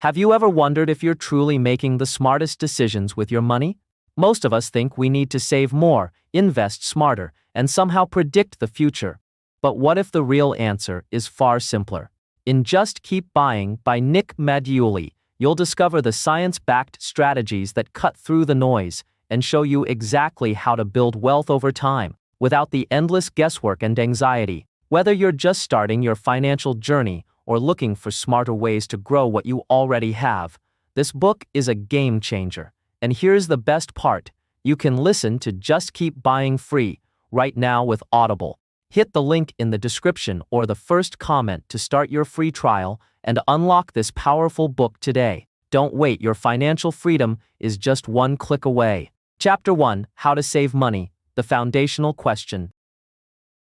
Have you ever wondered if you're truly making the smartest decisions with your money? Most of us think we need to save more, invest smarter, and somehow predict the future. But what if the real answer is far simpler? In Just Keep Buying by Nick Maggiulli, you'll discover the science-backed strategies that cut through the noise and show you exactly how to build wealth over time, without the endless guesswork and anxiety. Whether you're just starting your financial journey or looking for smarter ways to grow what you already have, this book is a game changer. And here's the best part: you can listen to Just Keep Buying free right now with Audible. Hit the link in the description or the first comment to start your free trial and unlock this powerful book today. Don't wait, your financial freedom is just one click away. Chapter 1: How to Save Money, the Foundational Question.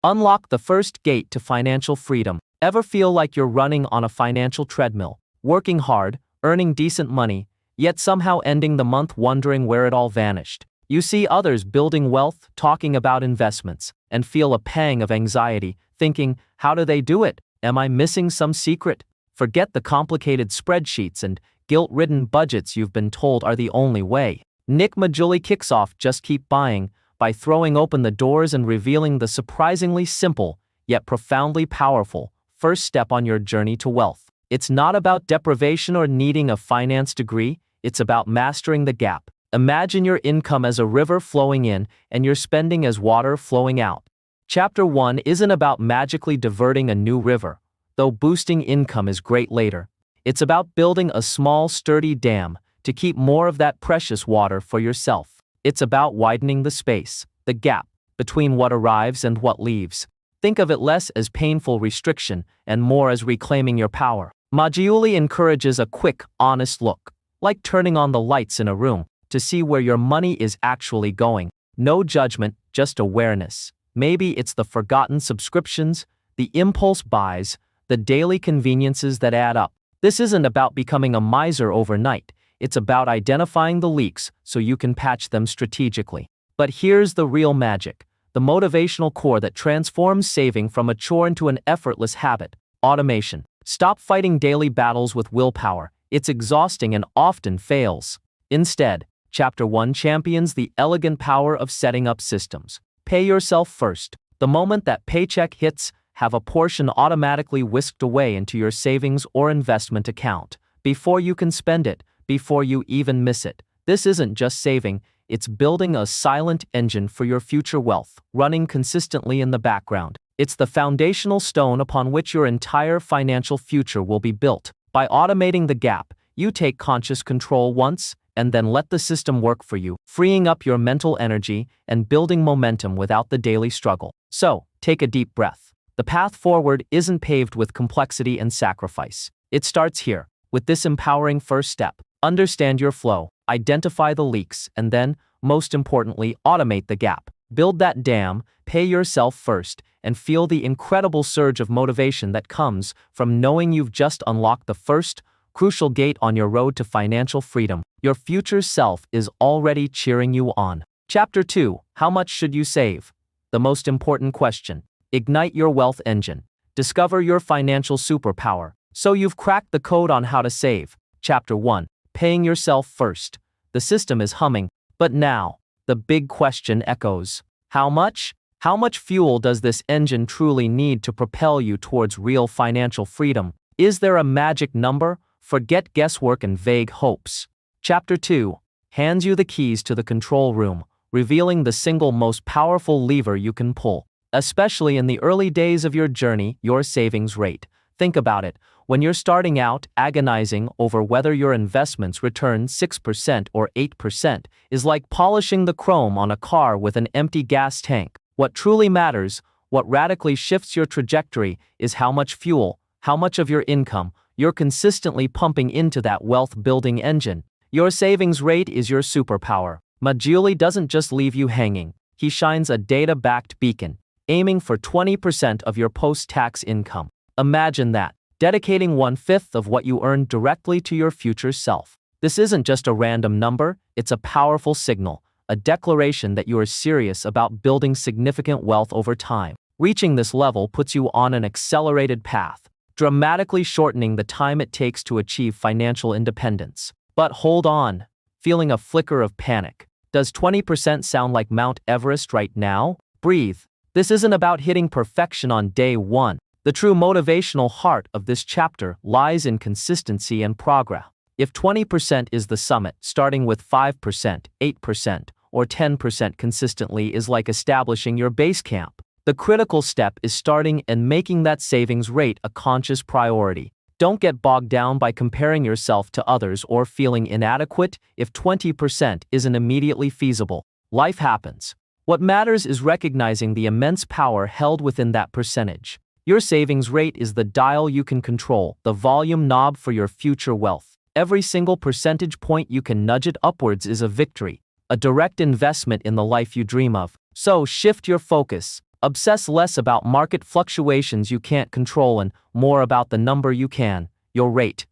Unlock the first gate to financial freedom. Ever feel like you're running on a financial treadmill, working hard, earning decent money, yet somehow ending the month wondering where it all vanished? You see others building wealth, talking about investments, and feel a pang of anxiety, thinking, how do they do it? Am I missing some secret? Forget the complicated spreadsheets and guilt-ridden budgets you've been told are the only way. Nick Maggiulli kicks off Just Keep Buying by throwing open the doors and revealing the surprisingly simple, yet profoundly powerful, first step on your journey to wealth. It's not about deprivation or needing a finance degree, it's about mastering the gap. Imagine your income as a river flowing in and your spending as water flowing out. Chapter 1 isn't about magically diverting a new river, though boosting income is great later. It's about building a small, sturdy dam to keep more of that precious water for yourself. It's about widening the space, the gap, between what arrives and what leaves. Think of it less as painful restriction and more as reclaiming your power. Maggiulli encourages a quick, honest look, like turning on the lights in a room, to see where your money is actually going. No judgment, just awareness. Maybe it's the forgotten subscriptions, the impulse buys, the daily conveniences that add up. This isn't about becoming a miser overnight. It's about identifying the leaks so you can patch them strategically. But here's the real magic: the motivational core that transforms saving from a chore into an effortless habit: automation. Stop fighting daily battles with willpower. It's exhausting and often fails. Instead, Chapter 1 champions the elegant power of setting up systems. Pay yourself first. The moment that paycheck hits, have a portion automatically whisked away into your savings or investment account, before you can spend it, before you even miss it. This isn't just saving, it's building a silent engine for your future wealth, running consistently in the background. It's the foundational stone upon which your entire financial future will be built. By automating the gap, you take conscious control once, and then let the system work for you, freeing up your mental energy and building momentum without the daily struggle. So, take a deep breath. The path forward isn't paved with complexity and sacrifice. It starts here, with this empowering first step. Understand your flow, identify the leaks, and then, most importantly, automate the gap. Build that dam, pay yourself first, and feel the incredible surge of motivation that comes from knowing you've just unlocked the first, crucial gate on your road to financial freedom. Your future self is already cheering you on. Chapter 2: How much should you save? The most important question. Ignite your wealth engine. Discover your financial superpower. So you've cracked the code on how to save. Chapter 1: Paying yourself first. The system is humming, but now, the big question echoes. How much? How much fuel does this engine truly need to propel you towards real financial freedom? Is there a magic number? Forget guesswork and vague hopes. Chapter 2 hands you the keys to the control room, revealing the single most powerful lever you can pull. Especially in the early days of your journey, your savings rate. Think about it. When you're starting out, agonizing over whether your investments return 6% or 8% is like polishing the chrome on a car with an empty gas tank. What truly matters, what radically shifts your trajectory, is how much fuel, how much of your income, you're consistently pumping into that wealth-building engine. Your savings rate is your superpower. Maggiulli doesn't just leave you hanging. He shines a data-backed beacon, aiming for 20% of your post-tax income. Imagine that. Dedicating 1/5 of what you earn directly to your future self. This isn't just a random number, it's a powerful signal, a declaration that you are serious about building significant wealth over time. Reaching this level puts you on an accelerated path, dramatically shortening the time it takes to achieve financial independence. But hold on, feeling a flicker of panic. Does 20% sound like Mount Everest right now? Breathe. This isn't about hitting perfection on day one. The true motivational heart of this chapter lies in consistency and progress. If 20% is the summit, starting with 5%, 8%, or 10% consistently is like establishing your base camp. The critical step is starting and making that savings rate a conscious priority. Don't get bogged down by comparing yourself to others or feeling inadequate if 20% isn't immediately feasible. Life happens. What matters is recognizing the immense power held within that percentage. Your savings rate is the dial you can control, the volume knob for your future wealth. Every single percentage point you can nudge it upwards is a victory, a direct investment in the life you dream of. So shift your focus. Obsess less about market fluctuations you can't control and more about the number you can. Your rate.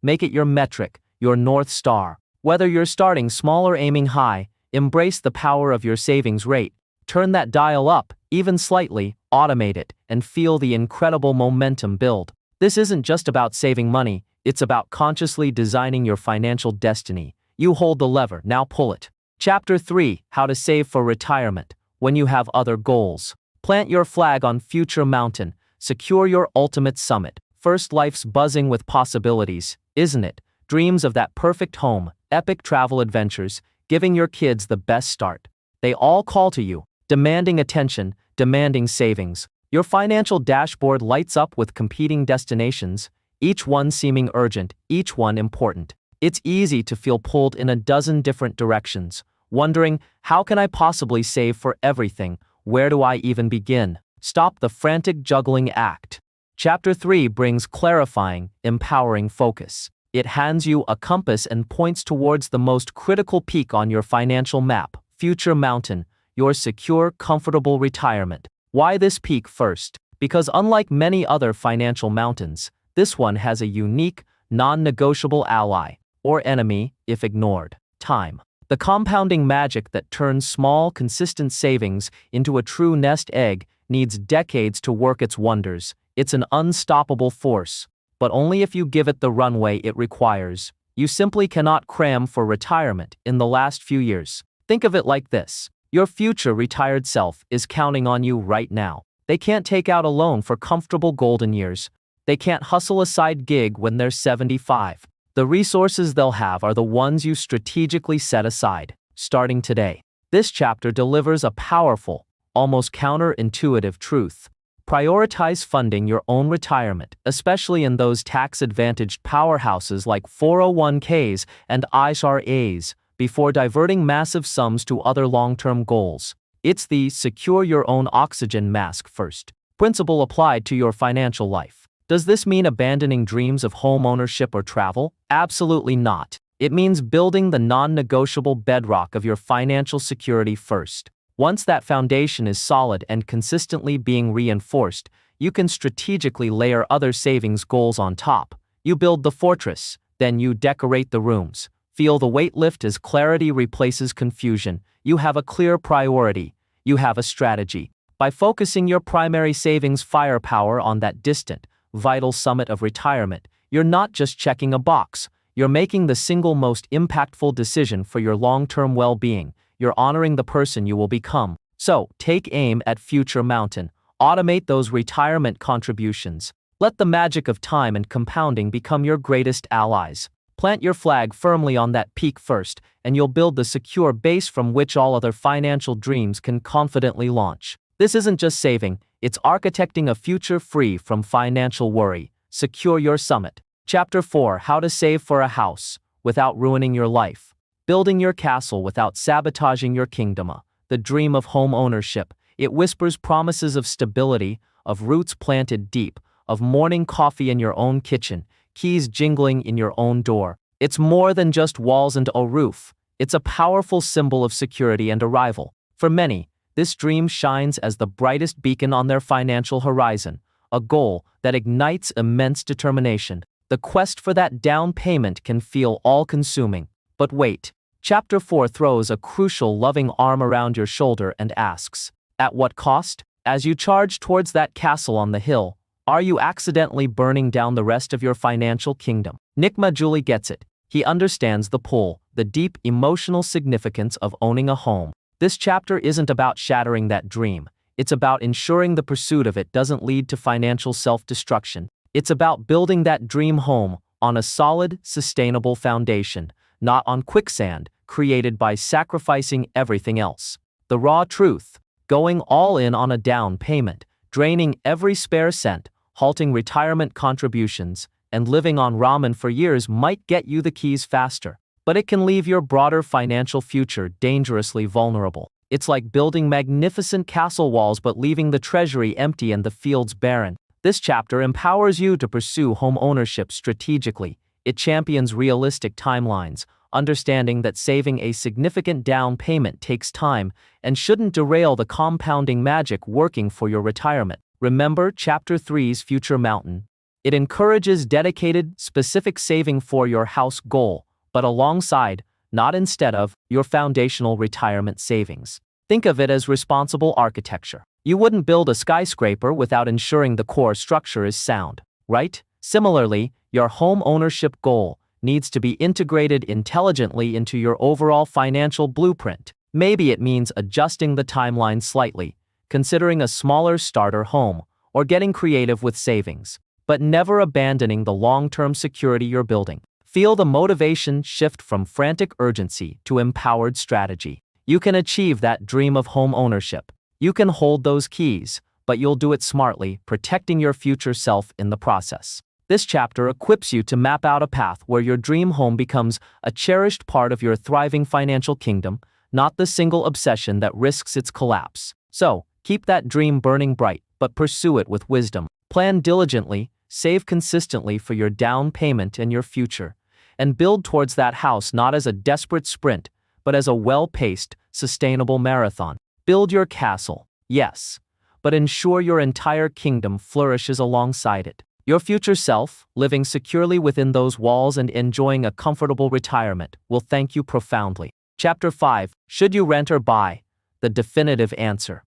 Make it your metric, your North Star. Whether you're starting small or aiming high, embrace the power of your savings rate. Turn that dial up, even slightly, automate it, and feel the incredible momentum build. This isn't just about saving money, it's about consciously designing your financial destiny. You hold the lever, now pull it. Chapter 3: How to Save for Retirement When You Have Other Goals. Plant your flag on future mountain. Secure your ultimate summit. First, life's buzzing with possibilities, isn't it? Dreams of that perfect home, epic travel adventures, giving your kids the best start. They all call to you, demanding attention, demanding savings. Your financial dashboard lights up with competing destinations, each one seeming urgent, each one important. It's easy to feel pulled in a dozen different directions, wondering, how can I possibly save for everything? Where do I even begin? Stop the frantic juggling act. Chapter 3 brings clarifying, empowering focus. It hands you a compass and points towards the most critical peak on your financial map, future mountain, your secure, comfortable retirement. Why this peak first? Because unlike many other financial mountains, this one has a unique, non-negotiable ally, or enemy, if ignored: time. The compounding magic that turns small, consistent savings into a true nest egg needs decades to work its wonders. It's an unstoppable force, but only if you give it the runway it requires. You simply cannot cram for retirement in the last few years. Think of it like this. Your future retired self is counting on you right now. They can't take out a loan for comfortable golden years. They can't hustle a side gig when they're 75. The resources they'll have are the ones you strategically set aside, starting today. This chapter delivers a powerful, almost counterintuitive truth. Prioritize funding your own retirement, especially in those tax-advantaged powerhouses like 401ks and IRAs, before diverting massive sums to other long-term goals. It's the secure your own oxygen mask first principle applied to your financial life. Does this mean abandoning dreams of home ownership or travel? Absolutely not. It means building the non-negotiable bedrock of your financial security first. Once that foundation is solid and consistently being reinforced, you can strategically layer other savings goals on top. You build the fortress, then you decorate the rooms. Feel the weight lift as clarity replaces confusion. You have a clear priority. You have a strategy. By focusing your primary savings firepower on that distant, vital summit of retirement, you're not just checking a box. You're making the single most impactful decision for your long-term well-being. You're honoring the person you will become. So, take aim at future mountain. Automate those retirement contributions. Let the magic of time and compounding become your greatest allies. Plant your flag firmly on that peak first, and you'll build the secure base from which all other financial dreams can confidently launch. This isn't just saving, it's architecting a future free from financial worry. Secure your summit. Chapter 4: How to Save for a House Without Ruining Your Life. Building your castle without sabotaging your kingdom. The dream of home ownership. It whispers promises of stability, of roots planted deep, of morning coffee in your own kitchen, keys jingling in your own door. It's more than just walls and a roof. It's a powerful symbol of security and arrival. For many, this dream shines as the brightest beacon on their financial horizon, a goal that ignites immense determination. The quest for that down payment can feel all-consuming. But wait. Chapter 4 throws a crucial loving arm around your shoulder and asks, at what cost? As you charge towards that castle on the hill, Are you accidentally burning down the rest of your financial kingdom? Nick Maggiulli gets it. He understands the pull, the deep emotional significance of owning a home. This chapter isn't about shattering that dream. It's about ensuring the pursuit of it doesn't lead to financial self-destruction. It's about building that dream home on a solid, sustainable foundation, not on quicksand created by sacrificing everything else. The raw truth: going all in on a down payment, draining every spare cent, halting retirement contributions, and living on ramen for years might get you the keys faster, but it can leave your broader financial future dangerously vulnerable. It's like building magnificent castle walls but leaving the treasury empty and the fields barren. This chapter empowers you to pursue home ownership strategically. It champions realistic timelines, understanding that saving a significant down payment takes time and shouldn't derail the compounding magic working for your retirement. Remember Chapter 3's Future Mountain. It encourages dedicated, specific saving for your house goal, but alongside, not instead of, your foundational retirement savings. Think of it as responsible architecture. You wouldn't build a skyscraper without ensuring the core structure is sound, right? Similarly, your home ownership goal needs to be integrated intelligently into your overall financial blueprint. Maybe it means adjusting the timeline slightly, considering a smaller starter home, or getting creative with savings, but never abandoning the long-term security you're building. Feel the motivation shift from frantic urgency to empowered strategy. You can achieve that dream of home ownership. You can hold those keys, but you'll do it smartly, protecting your future self in the process. This chapter equips you to map out a path where your dream home becomes a cherished part of your thriving financial kingdom, not the single obsession that risks its collapse. So, keep that dream burning bright, but pursue it with wisdom. Plan diligently, save consistently for your down payment and your future, and build towards that house not as a desperate sprint, but as a well-paced, sustainable marathon. Build your castle, yes, but ensure your entire kingdom flourishes alongside it. Your future self, living securely within those walls and enjoying a comfortable retirement, will thank you profoundly. Chapter 5: Should you rent or buy? The definitive answer.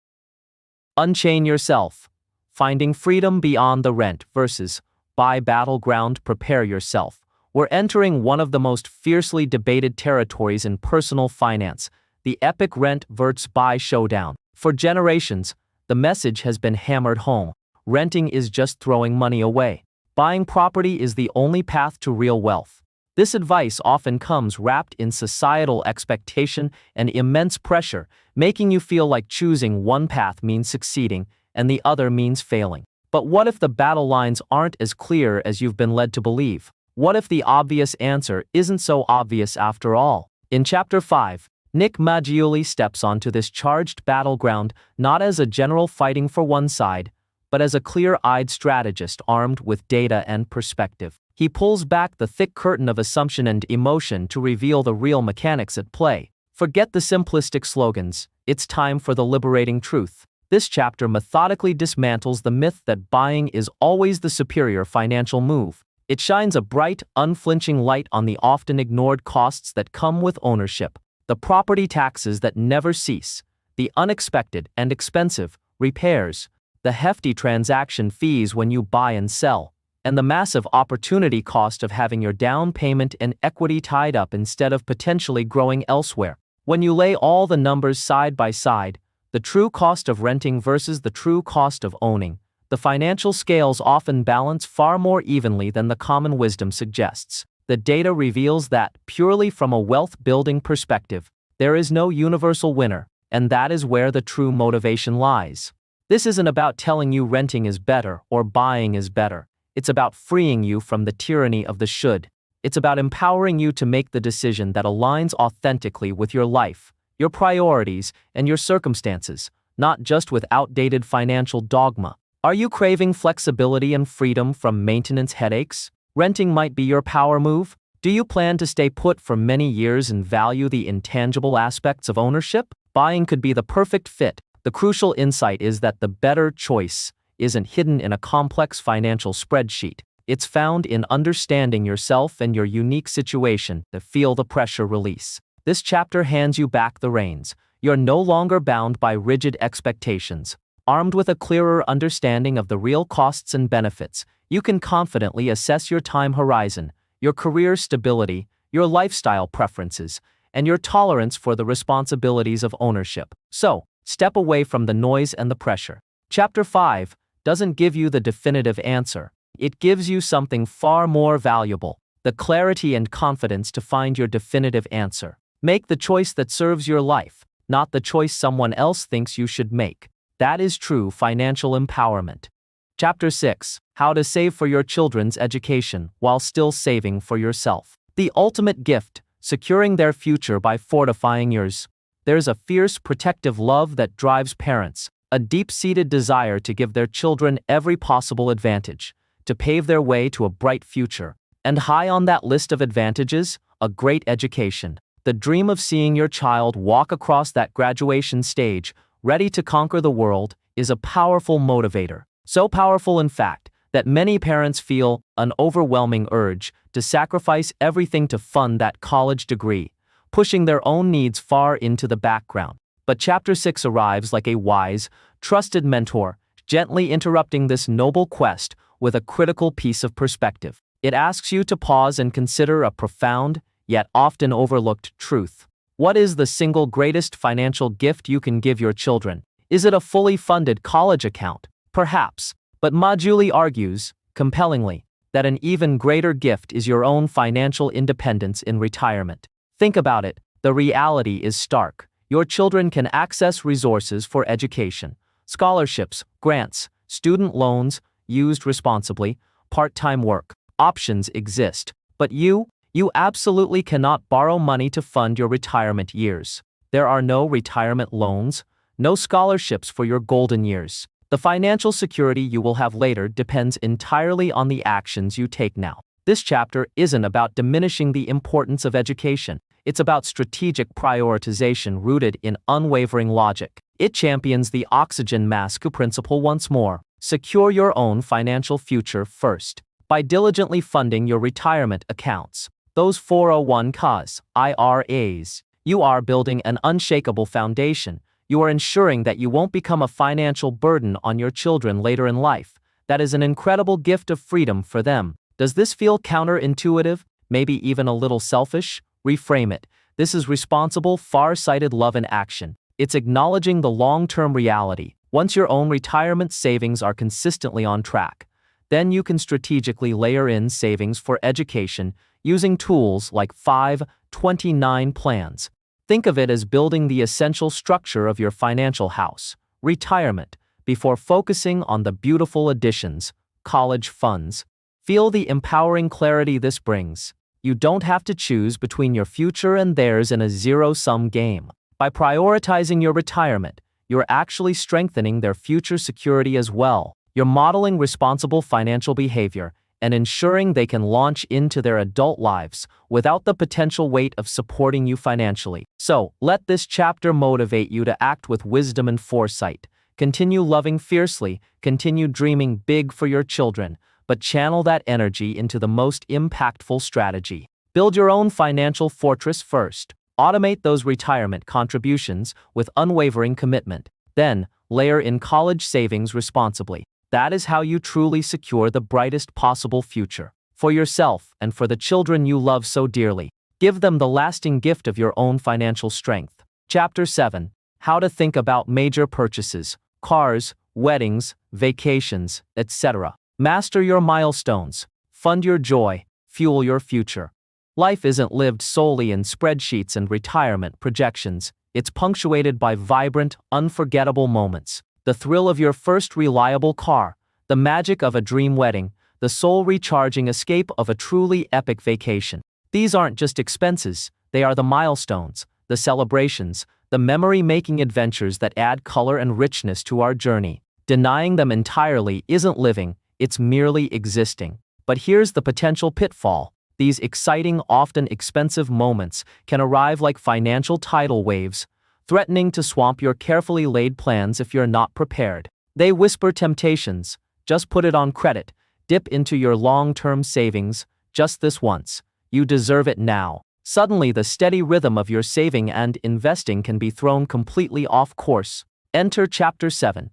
Unchain yourself. Finding freedom beyond the rent versus buy battleground. Prepare yourself. We're entering one of the most fiercely debated territories in personal finance, the epic rent versus buy showdown. For generations, the message has been hammered home: renting is just throwing money away. Buying property is the only path to real wealth. This advice often comes wrapped in societal expectation and immense pressure, making you feel like choosing one path means succeeding and the other means failing. But what if the battle lines aren't as clear as you've been led to believe? What if the obvious answer isn't so obvious after all? In Chapter 5, Nick Maggiulli steps onto this charged battleground not as a general fighting for one side, but as a clear-eyed strategist armed with data and perspective. He pulls back the thick curtain of assumption and emotion to reveal the real mechanics at play. Forget the simplistic slogans. It's time for the liberating truth. This chapter methodically dismantles the myth that buying is always the superior financial move. It shines a bright, unflinching light on the often ignored costs that come with ownership, the property taxes that never cease, the unexpected and expensive repairs, the hefty transaction fees when you buy and sell, and the massive opportunity cost of having your down payment and equity tied up instead of potentially growing elsewhere. When you lay all the numbers side by side, the true cost of renting versus the true cost of owning, the financial scales often balance far more evenly than the common wisdom suggests. The data reveals that, purely from a wealth-building perspective, there is no universal winner, and that is where the true motivation lies. This isn't about telling you renting is better or buying is better. It's about freeing you from the tyranny of the should. It's about empowering you to make the decision that aligns authentically with your life, your priorities, and your circumstances, not just with outdated financial dogma. Are you craving flexibility and freedom from maintenance headaches? Renting might be your power move. Do you plan to stay put for many years and value the intangible aspects of ownership? Buying could be the perfect fit. The crucial insight is that the better choice isn't hidden in a complex financial spreadsheet. It's found in understanding yourself and your unique situation to feel the pressure release. This chapter hands you back the reins. You're no longer bound by rigid expectations, Armed with a clearer understanding of the real costs and benefits, you can confidently assess your time horizon, your career stability, your lifestyle preferences, and your tolerance for the responsibilities of ownership. So, step away from the noise and the pressure. Chapter 5 doesn't give you the definitive answer. It gives you something far more valuable: the clarity and confidence to find your definitive answer. Make the choice that serves your life, not the choice someone else thinks you should make. That is true financial empowerment. Chapter 6: How to save for your children's education while still saving for yourself. The ultimate gift: securing their future by fortifying yours. There's a fierce protective love that drives parents, a deep-seated desire to give their children every possible advantage, to pave their way to a bright future. And high on that list of advantages, a great education. The dream of seeing your child walk across that graduation stage, ready to conquer the world, is a powerful motivator. So powerful, in fact, that many parents feel an overwhelming urge to sacrifice everything to fund that college degree, pushing their own needs far into the background. But Chapter 6 arrives like a wise, trusted mentor, gently interrupting this noble quest with a critical piece of perspective. It asks you to pause and consider a profound, yet often overlooked truth. What is the single greatest financial gift you can give your children? Is it a fully funded college account? Perhaps, but Maggiulli argues, compellingly, that an even greater gift is your own financial independence in retirement. Think about it, the reality is stark. Your children can access resources for education, scholarships, grants, student loans, used responsibly, part-time work. Options exist, but you absolutely cannot borrow money to fund your retirement years. There are no retirement loans, no scholarships for your golden years. The financial security you will have later depends entirely on the actions you take now. This chapter isn't about diminishing the importance of education. It's about strategic prioritization rooted in unwavering logic. It champions the oxygen mask principle once more. Secure your own financial future first. By diligently funding your retirement accounts, those 401ks, IRAs, you are building an unshakable foundation. You are ensuring that you won't become a financial burden on your children later in life. That is an incredible gift of freedom for them. Does this feel counterintuitive? Maybe even a little selfish? Reframe it. This is responsible, far-sighted love in action. It's acknowledging the long-term reality. Once your own retirement savings are consistently on track, then you can strategically layer in savings for education using tools like 529 plans. Think of it as building the essential structure of your financial house, retirement, before focusing on the beautiful additions, college funds. Feel the empowering clarity this brings. You don't have to choose between your future and theirs in a zero-sum game. By prioritizing your retirement, you're actually strengthening their future security as well. You're modeling responsible financial behavior and ensuring they can launch into their adult lives without the potential weight of supporting you financially. So, let this chapter motivate you to act with wisdom and foresight. Continue loving fiercely, continue dreaming big for your children, but channel that energy into the most impactful strategy. Build your own financial fortress first. Automate those retirement contributions with unwavering commitment. Then, layer in college savings responsibly. That is how you truly secure the brightest possible future for yourself and for the children you love so dearly. Give them the lasting gift of your own financial strength. Chapter 7: How to think about major purchases, cars, weddings, vacations, etc. Master your milestones. Fund your joy. Fuel your future. Life isn't lived solely in spreadsheets and retirement projections. It's punctuated by vibrant, unforgettable moments. The thrill of your first reliable car, the magic of a dream wedding, the soul-recharging escape of a truly epic vacation. These aren't just expenses, they are the milestones, the celebrations, the memory-making adventures that add color and richness to our journey. Denying them entirely isn't living, it's merely existing. But here's the potential pitfall. These exciting, often expensive moments can arrive like financial tidal waves, threatening to swamp your carefully laid plans if you're not prepared. They whisper temptations: just put it on credit, dip into your long-term savings, just this once. You deserve it now. Suddenly the steady rhythm of your saving and investing can be thrown completely off course. Enter Chapter 7: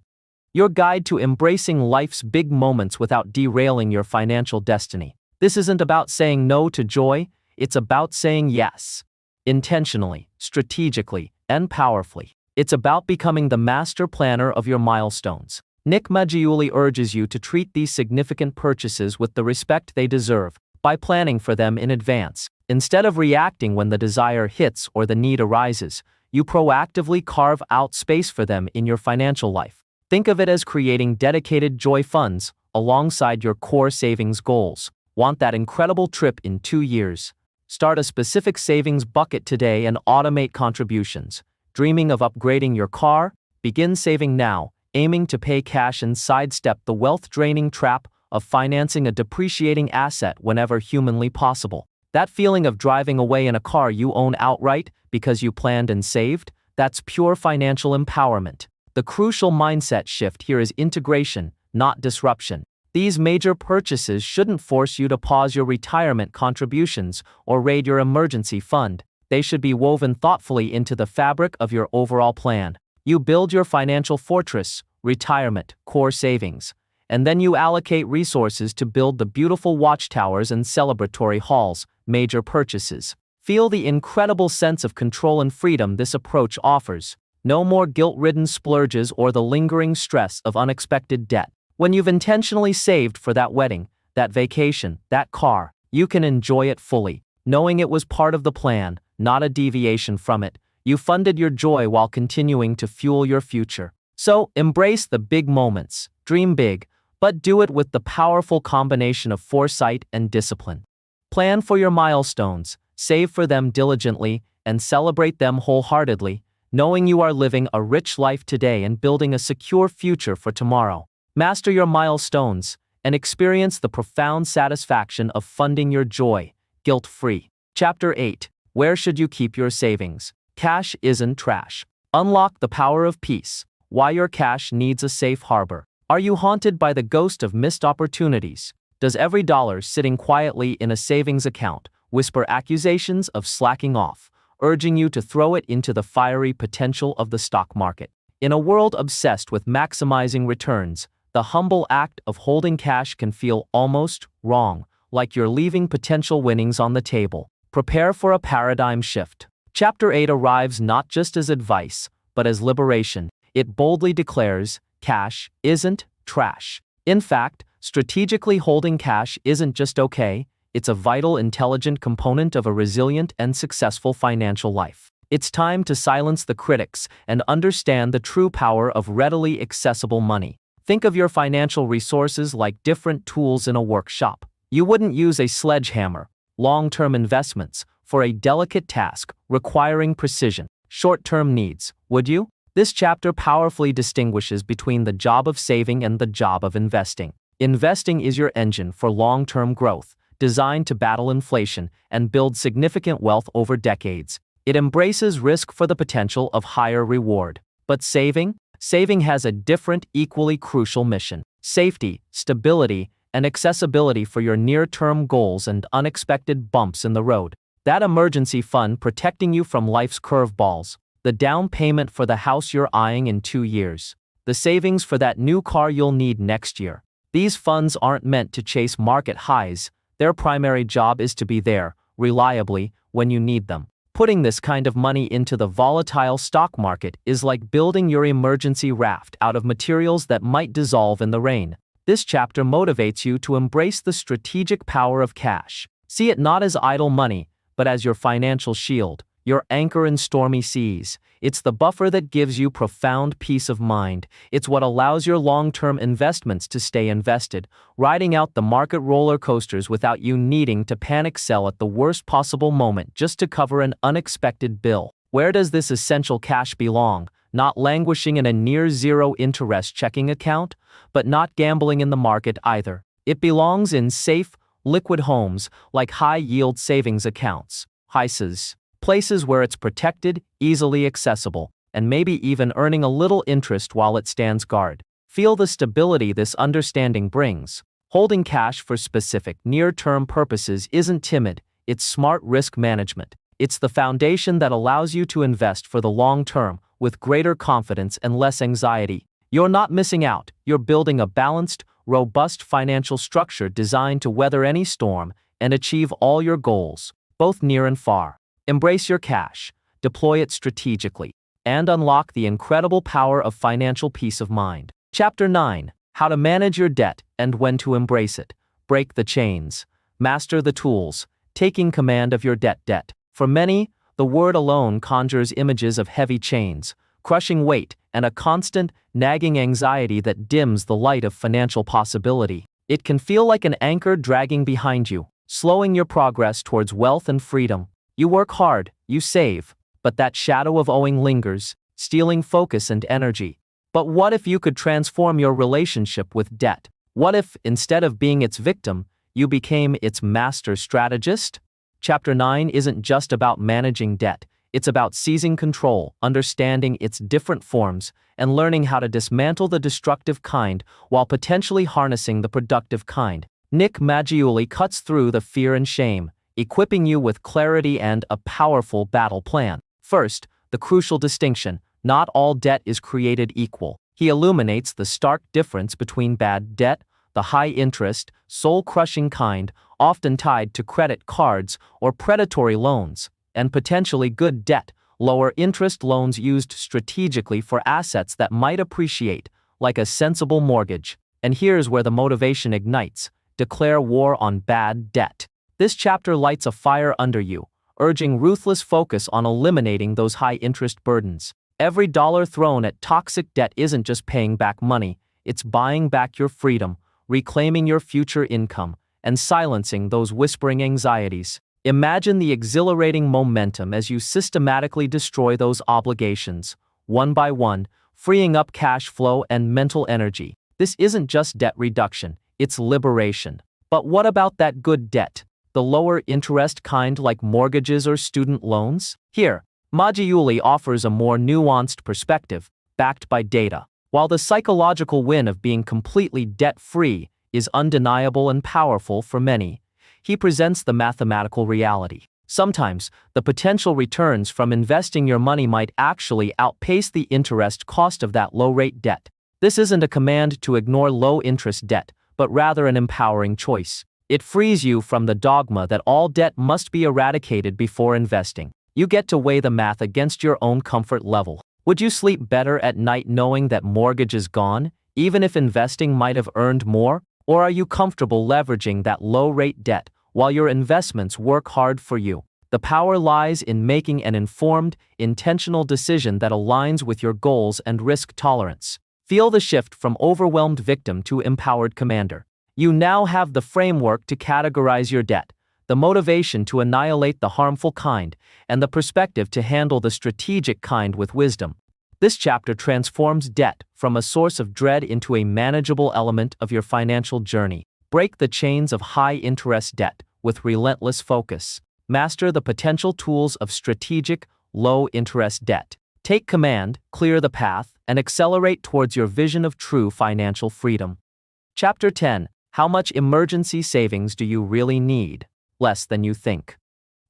your guide to embracing life's big moments without derailing your financial destiny. This isn't about saying no to joy, it's about saying yes. Intentionally, strategically, and powerfully. It's about becoming the master planner of your milestones. Nick Maggiulli urges you to treat these significant purchases with the respect they deserve by planning for them in advance. Instead of reacting when the desire hits or the need arises, you proactively carve out space for them in your financial life. Think of it as creating dedicated joy funds alongside your core savings goals. Want that incredible trip in 2 years? Start a specific savings bucket today and automate contributions. Dreaming of upgrading your car? Begin saving now, aiming to pay cash and sidestep the wealth-draining trap of financing a depreciating asset whenever humanly possible. That feeling of driving away in a car you own outright because you planned and saved? That's pure financial empowerment. The crucial mindset shift here is integration, not disruption. These major purchases shouldn't force you to pause your retirement contributions or raid your emergency fund. They should be woven thoughtfully into the fabric of your overall plan. You build your financial fortress, retirement, core savings, and then you allocate resources to build the beautiful watchtowers and celebratory halls, major purchases. Feel the incredible sense of control and freedom this approach offers. No more guilt-ridden splurges or the lingering stress of unexpected debt. When you've intentionally saved for that wedding, that vacation, that car, you can enjoy it fully, knowing it was part of the plan, not a deviation from it. You funded your joy while continuing to fuel your future. So, embrace the big moments, dream big, but do it with the powerful combination of foresight and discipline. Plan for your milestones, save for them diligently, and celebrate them wholeheartedly, knowing you are living a rich life today and building a secure future for tomorrow. Master your milestones and experience the profound satisfaction of funding your joy, guilt-free. Chapter 8. Where should you keep your savings? Cash isn't trash. Unlock the power of peace. Why your cash needs a safe harbor. Are you haunted by the ghost of missed opportunities? Does every dollar sitting quietly in a savings account whisper accusations of slacking off, urging you to throw it into the fiery potential of the stock market? In a world obsessed with maximizing returns, the humble act of holding cash can feel almost wrong, like you're leaving potential winnings on the table. Prepare for a paradigm shift. Chapter 8 arrives not just as advice, but as liberation. It boldly declares, cash isn't trash. In fact, strategically holding cash isn't just okay, it's a vital, intelligent component of a resilient and successful financial life. It's time to silence the critics and understand the true power of readily accessible money. Think of your financial resources like different tools in a workshop. You wouldn't use a sledgehammer, long-term investments, for a delicate task requiring precision, short-term needs, would you? This chapter powerfully distinguishes between the job of saving and the job of investing. Investing is your engine for long-term growth, designed to battle inflation and build significant wealth over decades. It embraces risk for the potential of higher reward. But saving? Saving has a different, equally crucial mission. Safety, stability, and accessibility for your near-term goals and unexpected bumps in the road. That emergency fund protecting you from life's curveballs. The down payment for the house you're eyeing in 2 years. The savings for that new car you'll need next year. These funds aren't meant to chase market highs. Their primary job is to be there, reliably, when you need them. Putting this kind of money into the volatile stock market is like building your emergency raft out of materials that might dissolve in the rain. This chapter motivates you to embrace the strategic power of cash. See it not as idle money, but as your financial shield, your anchor in stormy seas. It's the buffer that gives you profound peace of mind. It's what allows your long-term investments to stay invested, riding out the market roller coasters without you needing to panic sell at the worst possible moment just to cover an unexpected bill. Where does this essential cash belong? Not languishing in a near-zero interest checking account, but not gambling in the market either. It belongs in safe, liquid homes like high-yield savings accounts, HISAs. Places where it's protected, easily accessible, and maybe even earning a little interest while it stands guard. Feel the stability this understanding brings. Holding cash for specific, near-term purposes isn't timid, it's smart risk management. It's the foundation that allows you to invest for the long term with greater confidence and less anxiety. You're not missing out. You're building a balanced, robust financial structure designed to weather any storm and achieve all your goals, both near and far. Embrace your cash, deploy it strategically, and unlock the incredible power of financial peace of mind. Chapter 9: How to manage your debt and when to embrace it. Break the chains. Master the tools. Taking command of your debt. For many, the word alone conjures images of heavy chains, crushing weight, and a constant, nagging anxiety that dims the light of financial possibility. It can feel like an anchor dragging behind you, slowing your progress towards wealth and freedom. You work hard, you save, but that shadow of owing lingers, stealing focus and energy. But what if you could transform your relationship with debt? What if, instead of being its victim, you became its master strategist? Chapter 9 isn't just about managing debt. It's about seizing control, understanding its different forms, and learning how to dismantle the destructive kind while potentially harnessing the productive kind. Nick Maggiulli cuts through the fear and shame, equipping you with clarity and a powerful battle plan. First, the crucial distinction: not all debt is created equal. He illuminates the stark difference between bad debt, the high-interest, soul-crushing kind, often tied to credit cards or predatory loans, and potentially good debt, lower-interest loans used strategically for assets that might appreciate, like a sensible mortgage. And here's where the motivation ignites: declare war on bad debt. This chapter lights a fire under you, urging ruthless focus on eliminating those high-interest burdens. Every dollar thrown at toxic debt isn't just paying back money, it's buying back your freedom, reclaiming your future income, and silencing those whispering anxieties. Imagine the exhilarating momentum as you systematically destroy those obligations, one by one, freeing up cash flow and mental energy. This isn't just debt reduction, it's liberation. But what about that good debt? The lower interest kind, like mortgages or student loans? Here, Maggiulli offers a more nuanced perspective, backed by data. While the psychological win of being completely debt-free is undeniable and powerful for many, he presents the mathematical reality. Sometimes, the potential returns from investing your money might actually outpace the interest cost of that low-rate debt. This isn't a command to ignore low-interest debt, but rather an empowering choice. It frees you from the dogma that all debt must be eradicated before investing. You get to weigh the math against your own comfort level. Would you sleep better at night knowing that mortgage is gone, even if investing might have earned more? Or are you comfortable leveraging that low-rate debt while your investments work hard for you? The power lies in making an informed, intentional decision that aligns with your goals and risk tolerance. Feel the shift from overwhelmed victim to empowered commander. You now have the framework to categorize your debt, the motivation to annihilate the harmful kind, and the perspective to handle the strategic kind with wisdom. This chapter transforms debt from a source of dread into a manageable element of your financial journey. Break the chains of high-interest debt with relentless focus. Master the potential tools of strategic, low-interest debt. Take command, clear the path, and accelerate towards your vision of true financial freedom. Chapter 10: How much emergency savings do you really need? Less than you think.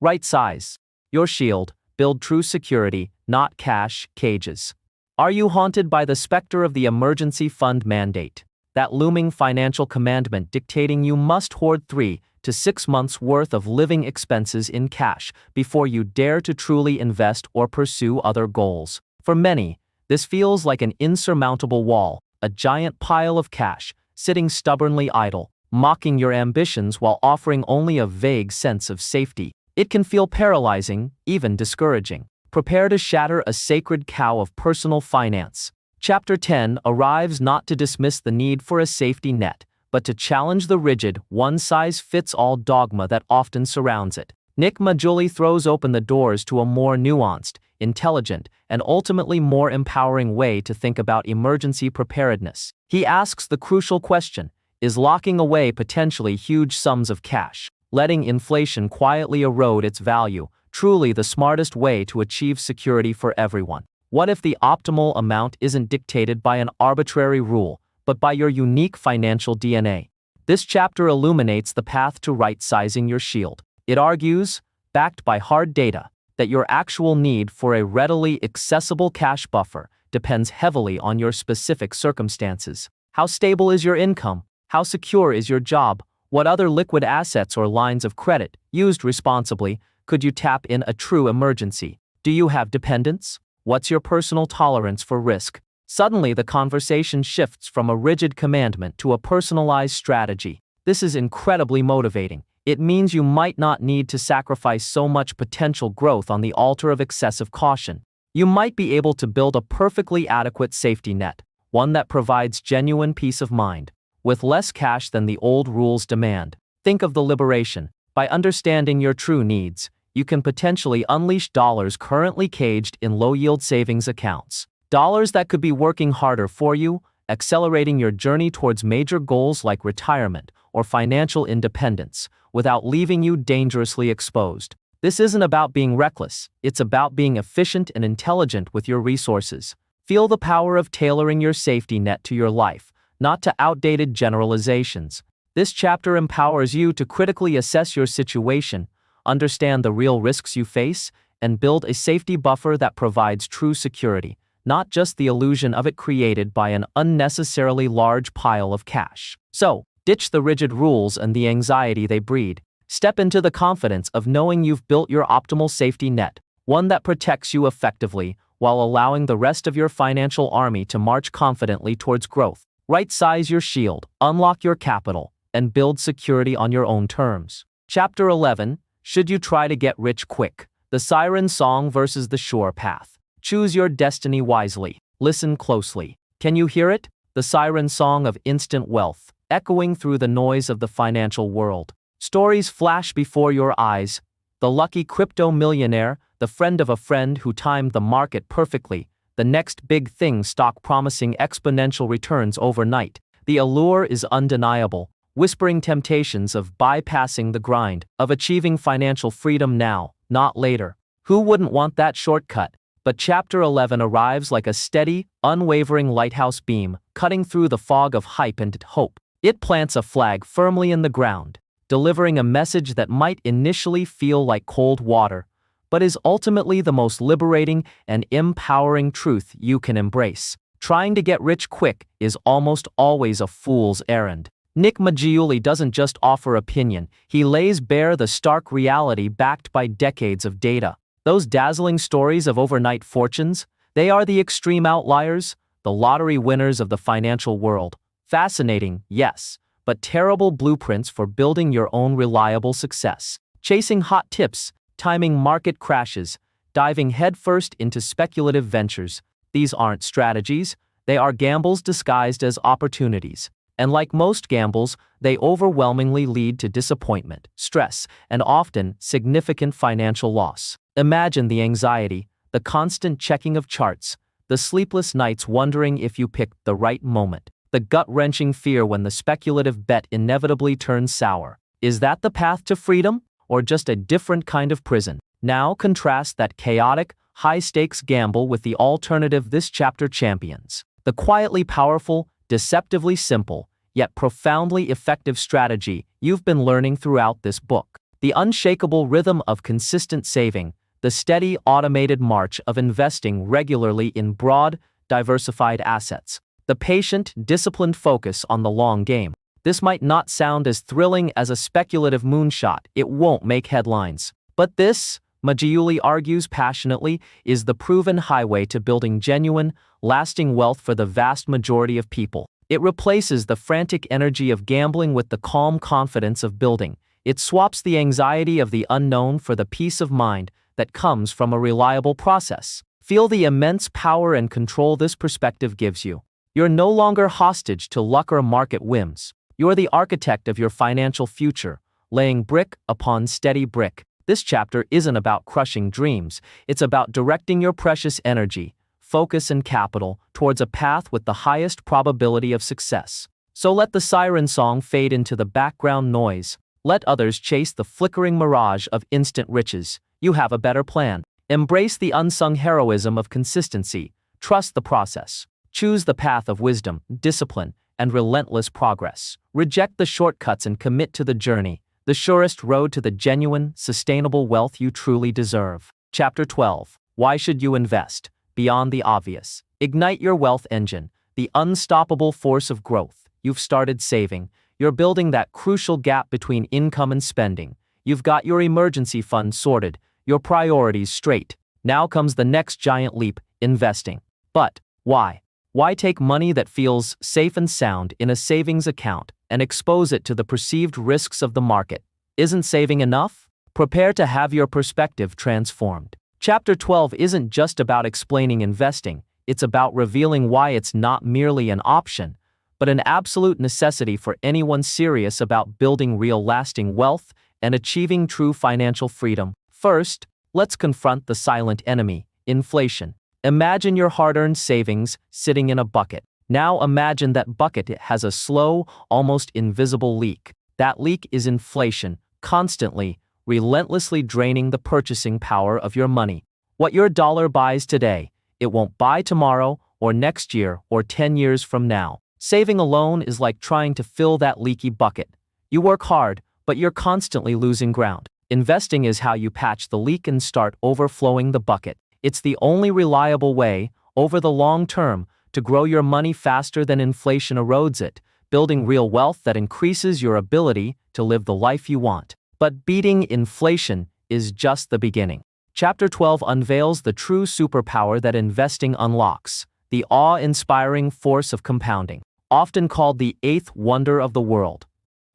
Right size your shield. Build true security, not cash cages. Are you haunted by the specter of the emergency fund mandate? That looming financial commandment dictating you must hoard 3 to 6 months' worth of living expenses in cash before you dare to truly invest or pursue other goals. For many, this feels like an insurmountable wall, a giant pile of cash, sitting stubbornly idle, mocking your ambitions while offering only a vague sense of safety. It can feel paralyzing, even discouraging. Prepare to shatter a sacred cow of personal finance. Chapter 10 arrives not to dismiss the need for a safety net, but to challenge the rigid, one-size-fits-all dogma that often surrounds it. Nick Maggiulli throws open the doors to a more nuanced, intelligent, and ultimately more empowering way to think about emergency preparedness. He asks the crucial question: is locking away potentially huge sums of cash, letting inflation quietly erode its value, truly the smartest way to achieve security for everyone? What if the optimal amount isn't dictated by an arbitrary rule, but by your unique financial DNA? This chapter illuminates the path to right-sizing your shield. It argues, backed by hard data, that your actual need for a readily accessible cash buffer depends heavily on your specific circumstances. How stable is your income? How secure is your job? What other liquid assets or lines of credit, used responsibly, could you tap in a true emergency? Do you have dependents? What's your personal tolerance for risk? Suddenly, the conversation shifts from a rigid commandment to a personalized strategy. This is incredibly motivating. It means you might not need to sacrifice so much potential growth on the altar of excessive caution. You might be able to build a perfectly adequate safety net, one that provides genuine peace of mind, with less cash than the old rules demand. Think of the liberation. By understanding your true needs, you can potentially unleash dollars currently caged in low-yield savings accounts. Dollars that could be working harder for you, accelerating your journey towards major goals like retirement or financial independence, without leaving you dangerously exposed. This isn't about being reckless, it's about being efficient and intelligent with your resources. Feel the power of tailoring your safety net to your life, not to outdated generalizations. This chapter empowers you to critically assess your situation, understand the real risks you face, and build a safety buffer that provides true security, not just the illusion of it created by an unnecessarily large pile of cash. So, ditch the rigid rules and the anxiety they breed. Step into the confidence of knowing you've built your optimal safety net, one that protects you effectively while allowing the rest of your financial army to march confidently towards growth. Right-size your shield, unlock your capital, and build security on your own terms. Chapter 11. Should you try to get rich quick? The siren song versus the sure path. Choose your destiny wisely. Listen closely. Can you hear it? The siren song of instant wealth, echoing through the noise of the financial world. Stories flash before your eyes. The lucky crypto millionaire, the friend of a friend who timed the market perfectly, the next big thing stock promising exponential returns overnight. The allure is undeniable, whispering temptations of bypassing the grind, of achieving financial freedom now, not later. Who wouldn't want that shortcut? But Chapter 11 arrives like a steady, unwavering lighthouse beam, cutting through the fog of hype and hope. It plants a flag firmly in the ground, delivering a message that might initially feel like cold water, but is ultimately the most liberating and empowering truth you can embrace. Trying to get rich quick is almost always a fool's errand. Nick Maggiulli doesn't just offer opinion, he lays bare the stark reality backed by decades of data. Those dazzling stories of overnight fortunes, they are the extreme outliers, the lottery winners of the financial world. Fascinating, yes, but terrible blueprints for building your own reliable success. Chasing hot tips, timing market crashes, diving headfirst into speculative ventures. These aren't strategies, they are gambles disguised as opportunities. And like most gambles, they overwhelmingly lead to disappointment, stress, and often significant financial loss. Imagine the anxiety, the constant checking of charts, the sleepless nights wondering if you picked the right moment, the gut-wrenching fear when the speculative bet inevitably turns sour. Is that the path to freedom, or just a different kind of prison? Now contrast that chaotic, high-stakes gamble with the alternative this chapter champions. The quietly powerful, deceptively simple, yet profoundly effective strategy you've been learning throughout this book. The unshakable rhythm of consistent saving, the steady automated march of investing regularly in broad, diversified assets, the patient, disciplined focus on the long game. This might not sound as thrilling as a speculative moonshot, it won't make headlines. But this, Maggiulli argues passionately, is the proven highway to building genuine, lasting wealth for the vast majority of people. It replaces the frantic energy of gambling with the calm confidence of building. It swaps the anxiety of the unknown for the peace of mind that comes from a reliable process. Feel the immense power and control this perspective gives you. You're no longer hostage to luck or market whims. You're the architect of your financial future, laying brick upon steady brick. This chapter isn't about crushing dreams, it's about directing your precious energy, focus and capital towards a path with the highest probability of success. So let the siren song fade into the background noise. Let others chase the flickering mirage of instant riches. You have a better plan. Embrace the unsung heroism of consistency. Trust the process. Choose the path of wisdom, discipline, and relentless progress. Reject the shortcuts and commit to the journey, the surest road to the genuine, sustainable wealth you truly deserve. Chapter 12. Why should you invest? Beyond the obvious. Ignite your wealth engine, the unstoppable force of growth. You've started saving. You're building that crucial gap between income and spending. You've got your emergency fund sorted, your priorities straight. Now comes the next giant leap, investing. But why? Why take money that feels safe and sound in a savings account and expose it to the perceived risks of the market? Isn't saving enough? Prepare to have your perspective transformed. Chapter 12 isn't just about explaining investing, it's about revealing why it's not merely an option, but an absolute necessity for anyone serious about building real lasting wealth and achieving true financial freedom. First, let's confront the silent enemy, inflation. Imagine your hard-earned savings sitting in a bucket. Now imagine that bucket has a slow, almost invisible leak. That leak is inflation, constantly, relentlessly draining the purchasing power of your money. What your dollar buys today, it won't buy tomorrow or next year or 10 years from now. Saving alone is like trying to fill that leaky bucket. You work hard, but you're constantly losing ground. Investing is how you patch the leak and start overflowing the bucket. It's the only reliable way, over the long term, to grow your money faster than inflation erodes it, building real wealth that increases your ability to live the life you want. But beating inflation is just the beginning. Chapter 12 unveils the true superpower that investing unlocks, the awe-inspiring force of compounding, often called the eighth wonder of the world.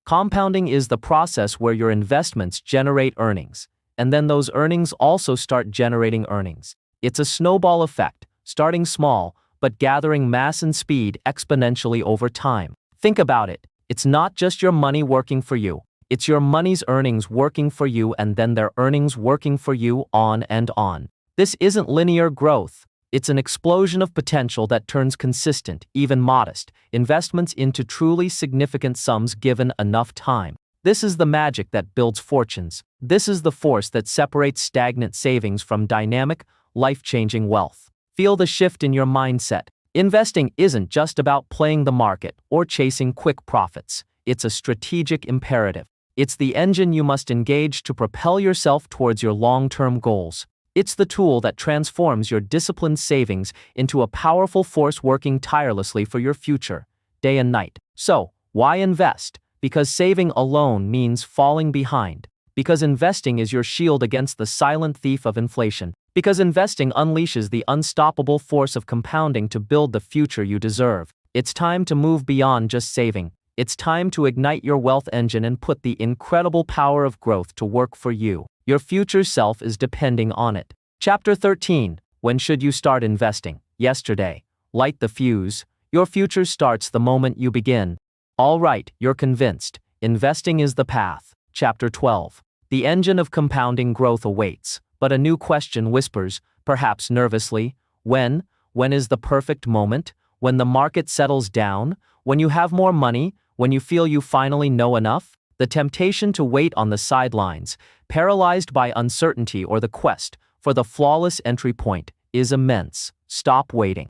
Compounding is the process where your investments generate earnings, and then those earnings also start generating earnings. It's a snowball effect, starting small, but gathering mass and speed exponentially over time. Think about it. It's not just your money working for you. It's your money's earnings working for you and then their earnings working for you, on and on. This isn't linear growth. It's an explosion of potential that turns consistent, even modest, investments into truly significant sums given enough time. This is the magic that builds fortunes. This is the force that separates stagnant savings from dynamic, life-changing wealth. Feel the shift in your mindset. Investing isn't just about playing the market or chasing quick profits. It's a strategic imperative. It's the engine you must engage to propel yourself towards your long-term goals. It's the tool that transforms your disciplined savings into a powerful force working tirelessly for your future, day and night. So, why invest? Because saving alone means falling behind. Because investing is your shield against the silent thief of inflation. Because investing unleashes the unstoppable force of compounding to build the future you deserve. It's time to move beyond just saving. It's time to ignite your wealth engine and put the incredible power of growth to work for you. Your future self is depending on it. Chapter 13. When should you start investing? Yesterday. Light the fuse. Your future starts the moment you begin. All right, you're convinced. Investing is the path. Chapter 12. The engine of compounding growth awaits, but a new question whispers, perhaps nervously, when? When is the perfect moment? When the market settles down? When you have more money? When you feel you finally know enough? The temptation to wait on the sidelines, paralyzed by uncertainty or the quest for the flawless entry point, is immense. Stop waiting.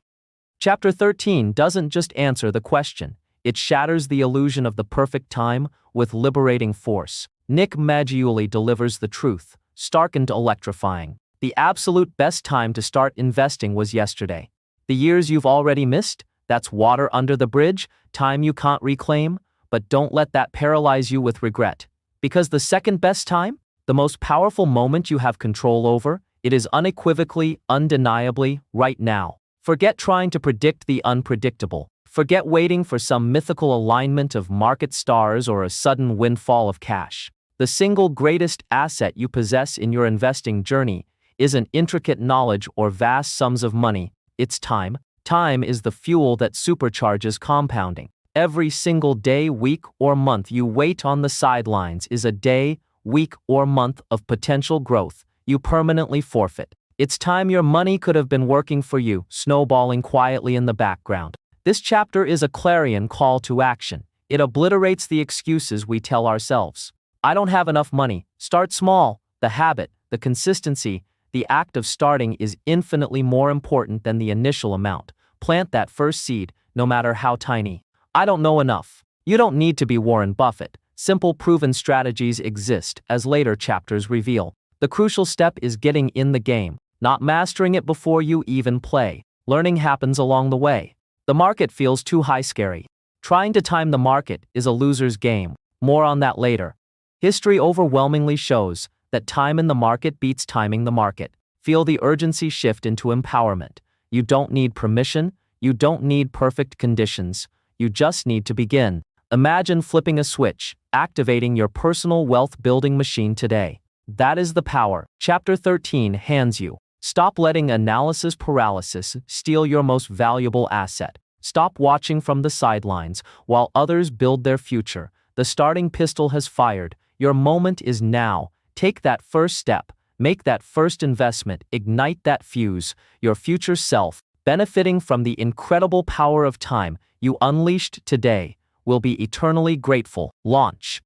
Chapter 13 doesn't just answer the question. It shatters the illusion of the perfect time with liberating force. Nick Maggiulli delivers the truth, stark and electrifying. The absolute best time to start investing was yesterday. The years you've already missed? That's water under the bridge, time you can't reclaim. But don't let that paralyze you with regret. Because the second best time, the most powerful moment you have control over, it is unequivocally, undeniably, right now. Forget trying to predict the unpredictable. Forget waiting for some mythical alignment of market stars or a sudden windfall of cash. The single greatest asset you possess in your investing journey isn't intricate knowledge or vast sums of money. It's time. Time is the fuel that supercharges compounding. Every single day, week, or month you wait on the sidelines is a day, week, or month of potential growth you permanently forfeit. It's time your money could have been working for you, snowballing quietly in the background. This chapter is a clarion call to action. It obliterates the excuses we tell ourselves. I don't have enough money. Start small. The habit, the consistency, the act of starting is infinitely more important than the initial amount. Plant that first seed, no matter how tiny. I don't know enough. You don't need to be Warren Buffett. Simple proven strategies exist, as later chapters reveal. The crucial step is getting in the game, not mastering it before you even play. Learning happens along the way. The market feels too high scary. Trying to time the market is a loser's game. More on that later. History overwhelmingly shows that time in the market beats timing the market. Feel the urgency shift into empowerment. You don't need permission. You don't need perfect conditions. You just need to begin. Imagine flipping a switch, activating your personal wealth building machine today. That is the power Chapter 13 hands you. Stop letting analysis paralysis steal your most valuable asset. Stop watching from the sidelines while others build their future. The starting pistol has fired. Your moment is now. Take that first step. Make that first investment. Ignite that fuse. Your future self, benefiting from the incredible power of time you unleashed today, will be eternally grateful. Launch.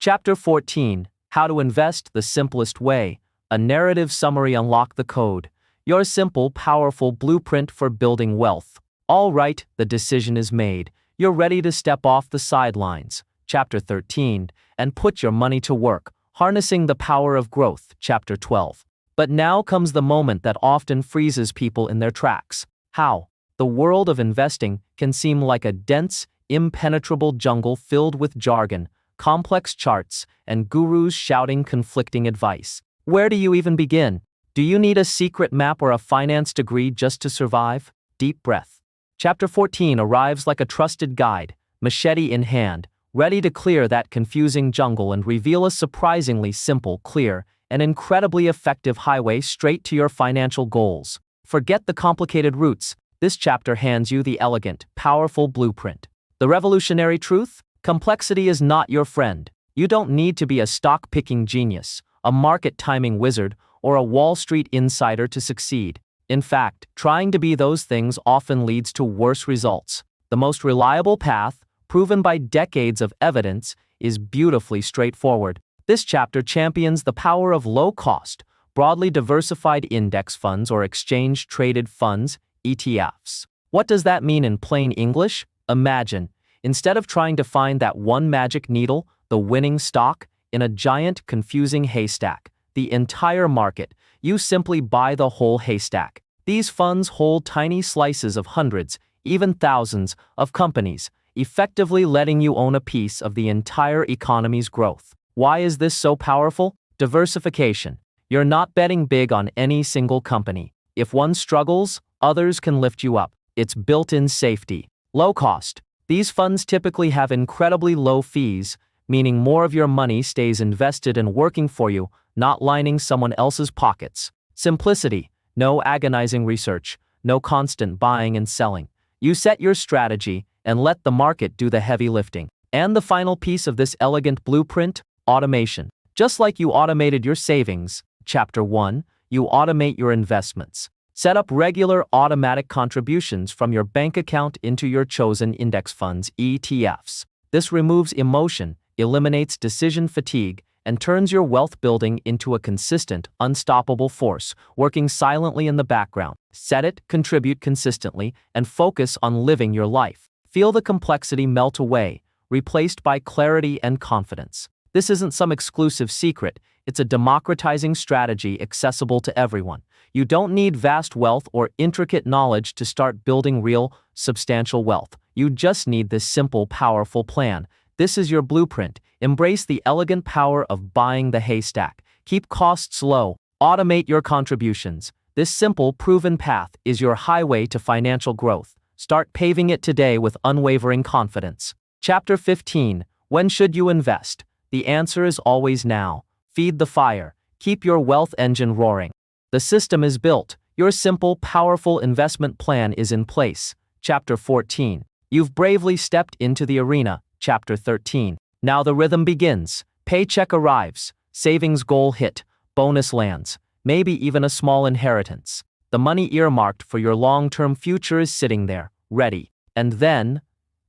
Chapter 14. How to Invest the Simplest Way. A narrative summary. Unlock the code. Your simple, powerful blueprint for building wealth. All right, the decision is made. You're ready to step off the sidelines. Chapter 13. And put your money to work. Harnessing the Power of Growth. Chapter 12. But now comes the moment that often freezes people in their tracks. How? The world of investing can seem like a dense, impenetrable jungle filled with jargon, complex charts, and gurus shouting conflicting advice. Where do you even begin? Do you need a secret map or a finance degree just to survive? Deep breath. Chapter 14 arrives like a trusted guide, machete in hand, ready to clear that confusing jungle and reveal a surprisingly simple, clear, and incredibly effective highway straight to your financial goals. Forget the complicated routes. This chapter hands you the elegant, powerful blueprint. The revolutionary truth? Complexity is not your friend. You don't need to be a stock-picking genius, a market-timing wizard, or a Wall Street insider to succeed. In fact, trying to be those things often leads to worse results. The most reliable path, proven by decades of evidence, is beautifully straightforward. This chapter champions the power of low-cost, broadly diversified index funds or exchange-traded funds, ETFs. What does that mean in plain English? Imagine, instead of trying to find that one magic needle, the winning stock, in a giant, confusing haystack, the entire market, you simply buy the whole haystack. These funds hold tiny slices of hundreds, even thousands, of companies, effectively letting you own a piece of the entire economy's growth. Why is this so powerful? Diversification. You're not betting big on any single company. If one struggles, others can lift you up. It's built-in safety. Low cost. These funds typically have incredibly low fees, meaning more of your money stays invested and working for you, not lining someone else's pockets. Simplicity. No agonizing research. No constant buying and selling. You set your strategy and let the market do the heavy lifting. And the final piece of this elegant blueprint? Automation. Just like you automated your savings, Chapter 1, you automate your investments. Set up regular automatic contributions from your bank account into your chosen index funds, ETFs. This removes emotion, eliminates decision fatigue, and turns your wealth building into a consistent, unstoppable force, working silently in the background. Set it, contribute consistently, and focus on living your life. Feel the complexity melt away, replaced by clarity and confidence. This isn't some exclusive secret, it's a democratizing strategy accessible to everyone. You don't need vast wealth or intricate knowledge to start building real, substantial wealth. You just need this simple, powerful plan. This is your blueprint. Embrace the elegant power of buying the haystack. Keep costs low. Automate your contributions. This simple, proven path is your highway to financial growth. Start paving it today with unwavering confidence. Chapter 15. When should you invest? The answer is always now. Feed the fire. Keep your wealth engine roaring. The system is built. Your simple, powerful investment plan is in place. Chapter 14. You've bravely stepped into the arena. Chapter 13. Now the rhythm begins. Paycheck arrives. Savings goal hit. Bonus lands. Maybe even a small inheritance. The money earmarked for your long-term future is sitting there, ready. And then,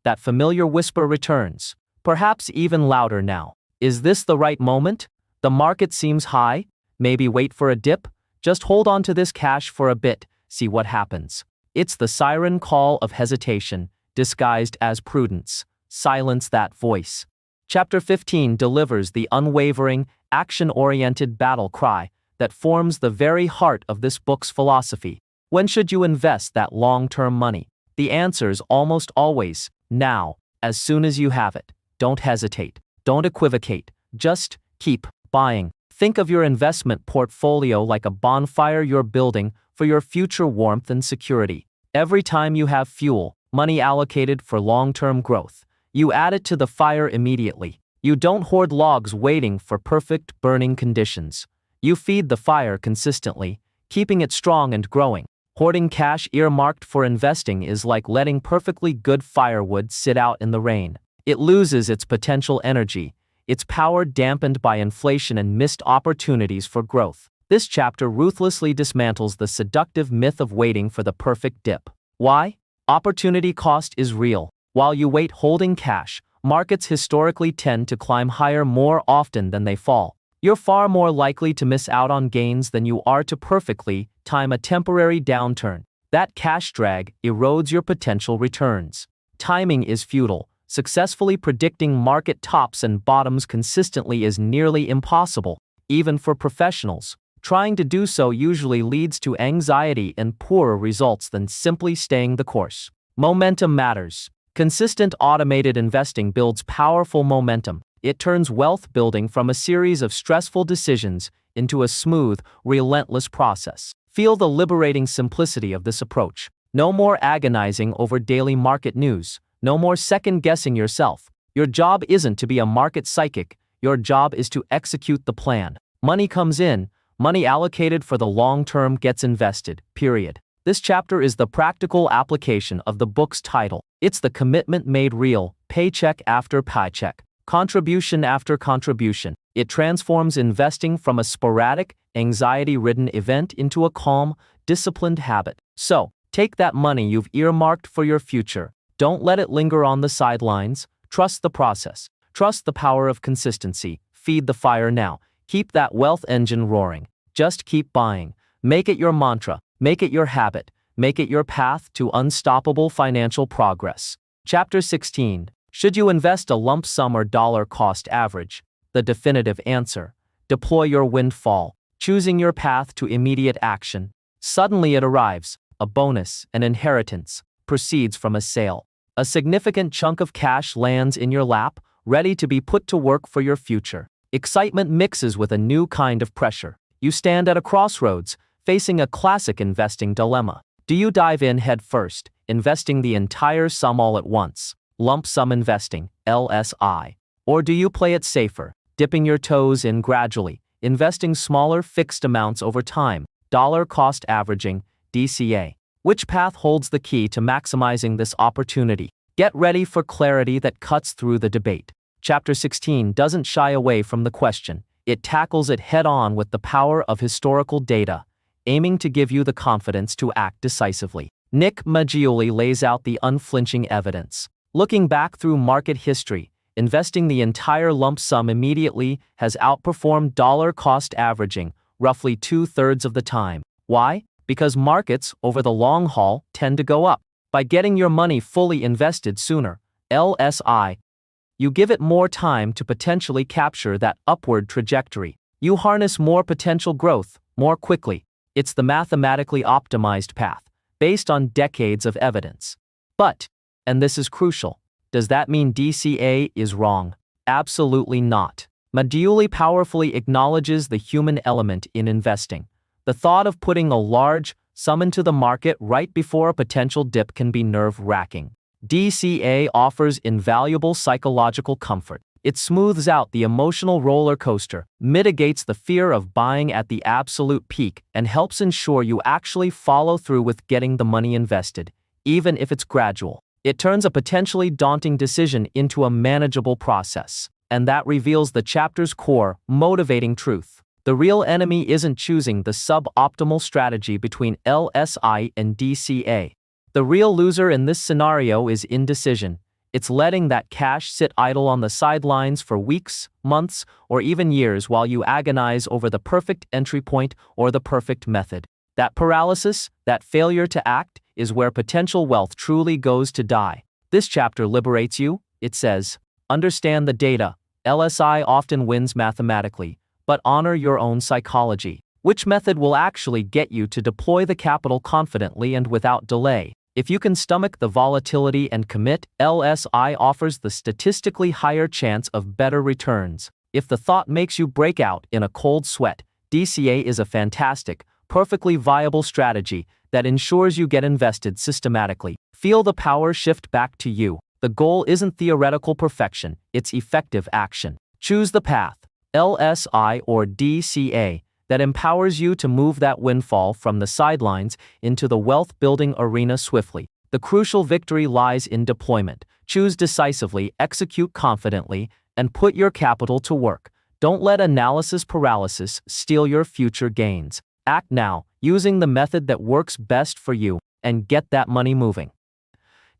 that familiar whisper returns. Perhaps even louder now. Is this the right moment? The market seems high. Maybe wait for a dip? Just hold on to this cash for a bit, see what happens. It's the siren call of hesitation, disguised as prudence. Silence that voice. Chapter 15 delivers the unwavering, action-oriented battle cry that forms the very heart of this book's philosophy. When should you invest that long-term money? The answer's almost always now, as soon as you have it. Don't hesitate. Don't equivocate. Just keep buying. Think of your investment portfolio like a bonfire you're building for your future warmth and security. Every time you have fuel, money allocated for long-term growth, you add it to the fire immediately. You don't hoard logs waiting for perfect burning conditions. You feed the fire consistently, keeping it strong and growing. Hoarding cash earmarked for investing is like letting perfectly good firewood sit out in the rain. It loses its potential energy, its power dampened by inflation and missed opportunities for growth. This chapter ruthlessly dismantles the seductive myth of waiting for the perfect dip. Why? Opportunity cost is real. While you wait holding cash, markets historically tend to climb higher more often than they fall. You're far more likely to miss out on gains than you are to perfectly time a temporary downturn. That cash drag erodes your potential returns. Timing is futile. Successfully predicting market tops and bottoms consistently is nearly impossible, even for professionals. Trying to do so usually leads to anxiety and poorer results than simply staying the course. Momentum matters. Consistent automated investing builds powerful momentum. It turns wealth building from a series of stressful decisions into a smooth, relentless process. Feel the liberating simplicity of this approach. No more agonizing over daily market news. No more second-guessing yourself. Your job isn't to be a market psychic. Your job is to execute the plan. Money comes in. Money allocated for the long term gets invested, period. This chapter is the practical application of the book's title. It's the commitment made real, paycheck after paycheck, contribution after contribution. It transforms investing from a sporadic, anxiety-ridden event into a calm, disciplined habit. So, take that money you've earmarked for your future. Don't let it linger on the sidelines. Trust the process. Trust the power of consistency. Feed the fire now. Keep that wealth engine roaring. Just keep buying. Make it your mantra. Make it your habit. Make it your path to unstoppable financial progress. Chapter 16. Should you invest a lump sum or dollar cost average? The definitive answer. Deploy your windfall, choosing your path to immediate action. Suddenly it arrives. A bonus, an inheritance, proceeds from a sale. A significant chunk of cash lands in your lap, ready to be put to work for your future. Excitement mixes with a new kind of pressure. You stand at a crossroads, facing a classic investing dilemma. Do you dive in head first, investing the entire sum all at once, lump sum investing, LSI? Or do you play it safer, dipping your toes in gradually, investing smaller fixed amounts over time, dollar cost averaging, DCA? Which path holds the key to maximizing this opportunity? Get ready for clarity that cuts through the debate. Chapter 16 doesn't shy away from the question. It tackles it head-on with the power of historical data, aiming to give you the confidence to act decisively. Nick Maggiulli lays out the unflinching evidence. Looking back through market history, investing the entire lump sum immediately has outperformed dollar cost averaging roughly 2/3 of the time. Why? Because markets, over the long haul, tend to go up. By getting your money fully invested sooner, LSI, you give it more time to potentially capture that upward trajectory. You harness more potential growth more quickly. It's the mathematically optimized path, based on decades of evidence. But, and this is crucial, does that mean DCA is wrong? Absolutely not. Maggiulli powerfully acknowledges the human element in investing. The thought of putting a large sum into the market right before a potential dip can be nerve-wracking. DCA offers invaluable psychological comfort. It smooths out the emotional roller coaster, mitigates the fear of buying at the absolute peak, and helps ensure you actually follow through with getting the money invested, even if it's gradual. It turns a potentially daunting decision into a manageable process. And that reveals the chapter's core, motivating truth. The real enemy isn't choosing the suboptimal strategy between LSI and DCA. The real loser in this scenario is indecision. It's letting that cash sit idle on the sidelines for weeks, months, or even years while you agonize over the perfect entry point or the perfect method. That paralysis, that failure to act, is where potential wealth truly goes to die. This chapter liberates you. It says, understand the data. LSI often wins mathematically, but honor your own psychology. Which method will actually get you to deploy the capital confidently and without delay? If you can stomach the volatility and commit, LSI offers the statistically higher chance of better returns. If the thought makes you break out in a cold sweat, DCA is a fantastic, perfectly viable strategy that ensures you get invested systematically. Feel the power shift back to you. The goal isn't theoretical perfection, it's effective action. Choose the path, LSI or DCA, that empowers you to move that windfall from the sidelines into the wealth-building arena swiftly. The crucial victory lies in deployment. Choose decisively, execute confidently, and put your capital to work. Don't let analysis paralysis steal your future gains. Act now, using the method that works best for you, and get that money moving.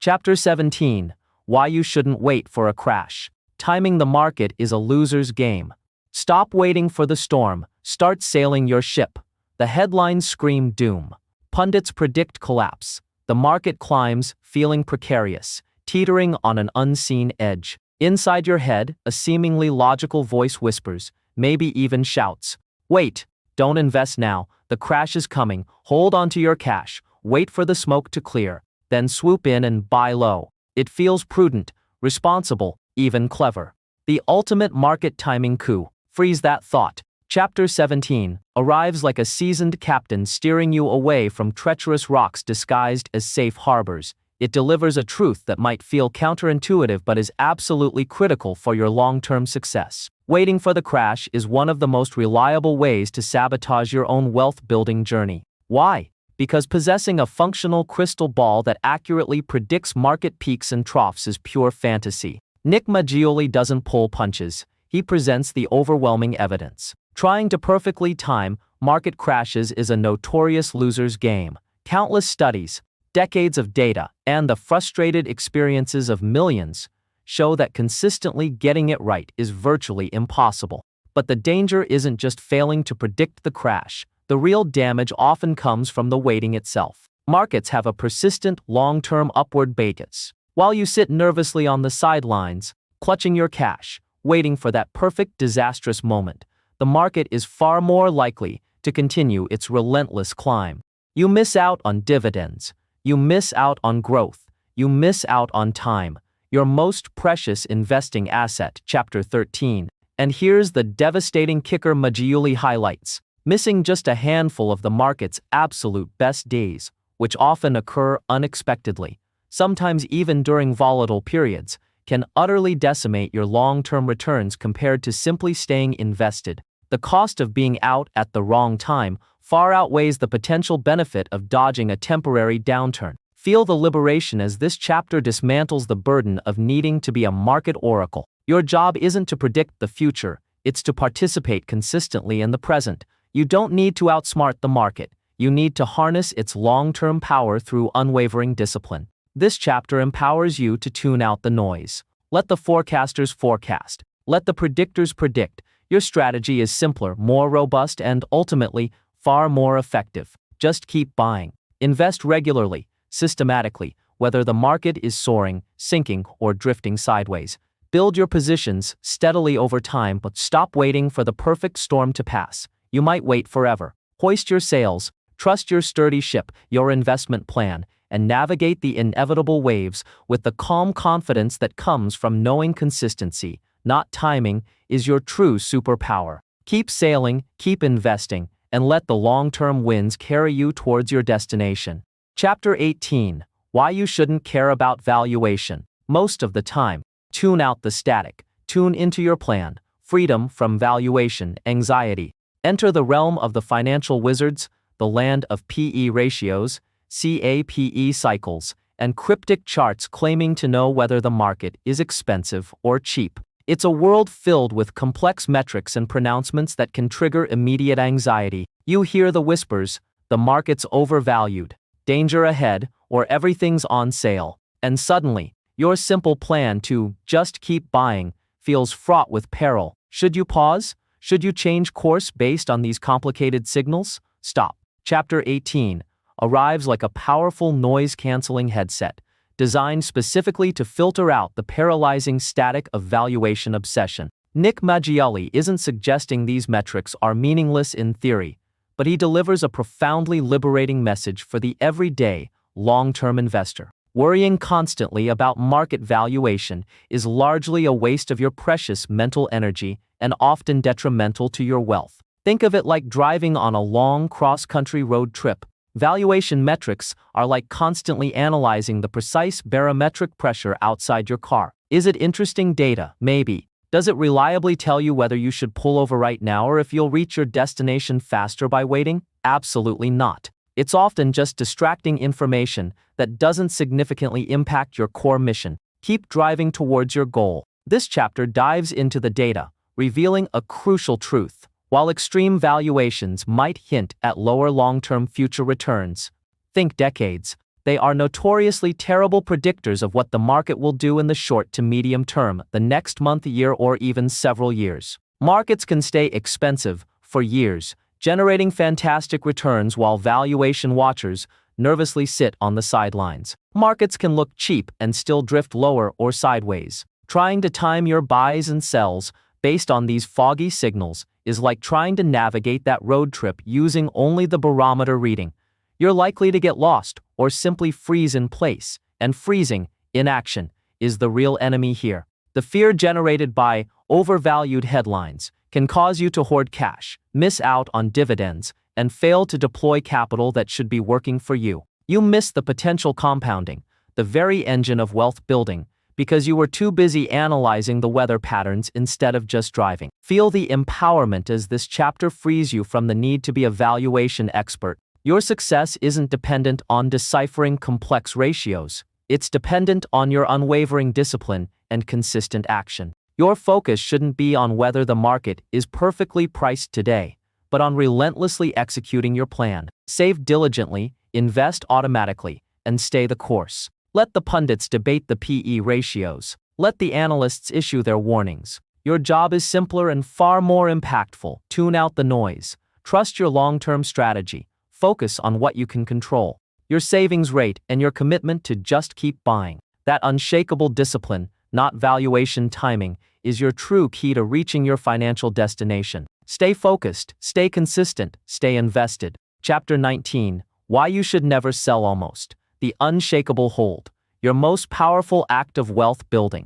Chapter 17. Why you shouldn't wait for a crash. Timing the market is a loser's game. Stop waiting for the storm, start sailing your ship. The headlines scream doom. Pundits predict collapse. The market climbs, feeling precarious, teetering on an unseen edge. Inside your head, a seemingly logical voice whispers, maybe even shouts, "Wait, don't invest now, the crash is coming, hold onto your cash, wait for the smoke to clear, then swoop in and buy low." It feels prudent, responsible, even clever. The ultimate market timing coup. Freeze that thought. Chapter 17 arrives like a seasoned captain steering you away from treacherous rocks disguised as safe harbors. It delivers a truth that might feel counterintuitive but is absolutely critical for your long-term success. Waiting for the crash is one of the most reliable ways to sabotage your own wealth-building journey. Why? Because possessing a functional crystal ball that accurately predicts market peaks and troughs is pure fantasy. Nick Maggiulli doesn't pull punches. He presents the overwhelming evidence. Trying to perfectly time market crashes is a notorious loser's game. Countless studies, decades of data, and the frustrated experiences of millions show that consistently getting it right is virtually impossible. But the danger isn't just failing to predict the crash. The real damage often comes from the waiting itself. Markets have a persistent, long-term upward bias. While you sit nervously on the sidelines, clutching your cash, waiting for that perfect disastrous moment, the market is far more likely to continue its relentless climb. You miss out on dividends. You miss out on growth. You miss out on time, your most precious investing asset. Chapter 13. And here's the devastating kicker Maggiulli highlights. Missing just a handful of the market's absolute best days, which often occur unexpectedly, sometimes even during volatile periods, can utterly decimate your long-term returns compared to simply staying invested. The cost of being out at the wrong time far outweighs the potential benefit of dodging a temporary downturn. Feel the liberation as this chapter dismantles the burden of needing to be a market oracle. Your job isn't to predict the future, it's to participate consistently in the present. You don't need to outsmart the market. You need to harness its long-term power through unwavering discipline. This chapter empowers you to tune out the noise. Let the forecasters forecast. Let the predictors predict. Your strategy is simpler, more robust, and ultimately, far more effective. Just keep buying. Invest regularly, systematically, whether the market is soaring, sinking, or drifting sideways. Build your positions steadily over time, but stop waiting for the perfect storm to pass. You might wait forever. Hoist your sails, trust your sturdy ship, your investment plan, and navigate the inevitable waves with the calm confidence that comes from knowing consistency, not timing, is your true superpower. Keep sailing, keep investing, and let the long-term winds carry you towards your destination. Chapter 18. Why you shouldn't care about valuation. Most of the time, tune out the static. Tune into your plan. Freedom from valuation anxiety. Enter the realm of the financial wizards, the land of PE ratios, CAPE cycles, and cryptic charts claiming to know whether the market is expensive or cheap. It's a world filled with complex metrics and pronouncements that can trigger immediate anxiety. You hear the whispers, the market's overvalued, danger ahead, or everything's on sale. And suddenly, your simple plan to just keep buying feels fraught with peril. Should you pause? Should you change course based on these complicated signals? Stop. Chapter 18 arrives like a powerful noise-canceling headset, designed specifically to filter out the paralyzing static of valuation obsession. Nick Maggiulli isn't suggesting these metrics are meaningless in theory, but he delivers a profoundly liberating message for the everyday, long-term investor. Worrying constantly about market valuation is largely a waste of your precious mental energy and often detrimental to your wealth. Think of it like driving on a long cross-country road trip. Valuation metrics are like constantly analyzing the precise barometric pressure outside your car. Is it interesting data? Maybe. Does it reliably tell you whether you should pull over right now or if you'll reach your destination faster by waiting? Absolutely not. It's often just distracting information that doesn't significantly impact your core mission. Keep driving towards your goal. This chapter dives into the data, revealing a crucial truth. While extreme valuations might hint at lower long-term future returns, think decades, they are notoriously terrible predictors of what the market will do in the short to medium term, the next month, year, or even several years. Markets can stay expensive for years, generating fantastic returns while valuation watchers nervously sit on the sidelines. Markets can look cheap and still drift lower or sideways. Trying to time your buys and sells based on these foggy signals is like trying to navigate that road trip using only the barometer reading. You're likely to get lost or simply freeze in place, and freezing, inaction, is the real enemy here. The fear generated by overvalued headlines can cause you to hoard cash, miss out on dividends, and fail to deploy capital that should be working for you. You miss the potential compounding, the very engine of wealth building, because you were too busy analyzing the weather patterns instead of just driving. Feel the empowerment as this chapter frees you from the need to be a valuation expert. Your success isn't dependent on deciphering complex ratios. It's dependent on your unwavering discipline and consistent action. Your focus shouldn't be on whether the market is perfectly priced today, but on relentlessly executing your plan. Save diligently, invest automatically, and stay the course. Let the pundits debate the PE ratios. Let the analysts issue their warnings. Your job is simpler and far more impactful. Tune out the noise. Trust your long-term strategy. Focus on what you can control. Your savings rate and your commitment to just keep buying. That unshakable discipline, not valuation timing, is your true key to reaching your financial destination. Stay focused, stay consistent, stay invested. Chapter 19, Why You Should Never Sell Almost. The unshakable hold, your most powerful act of wealth building.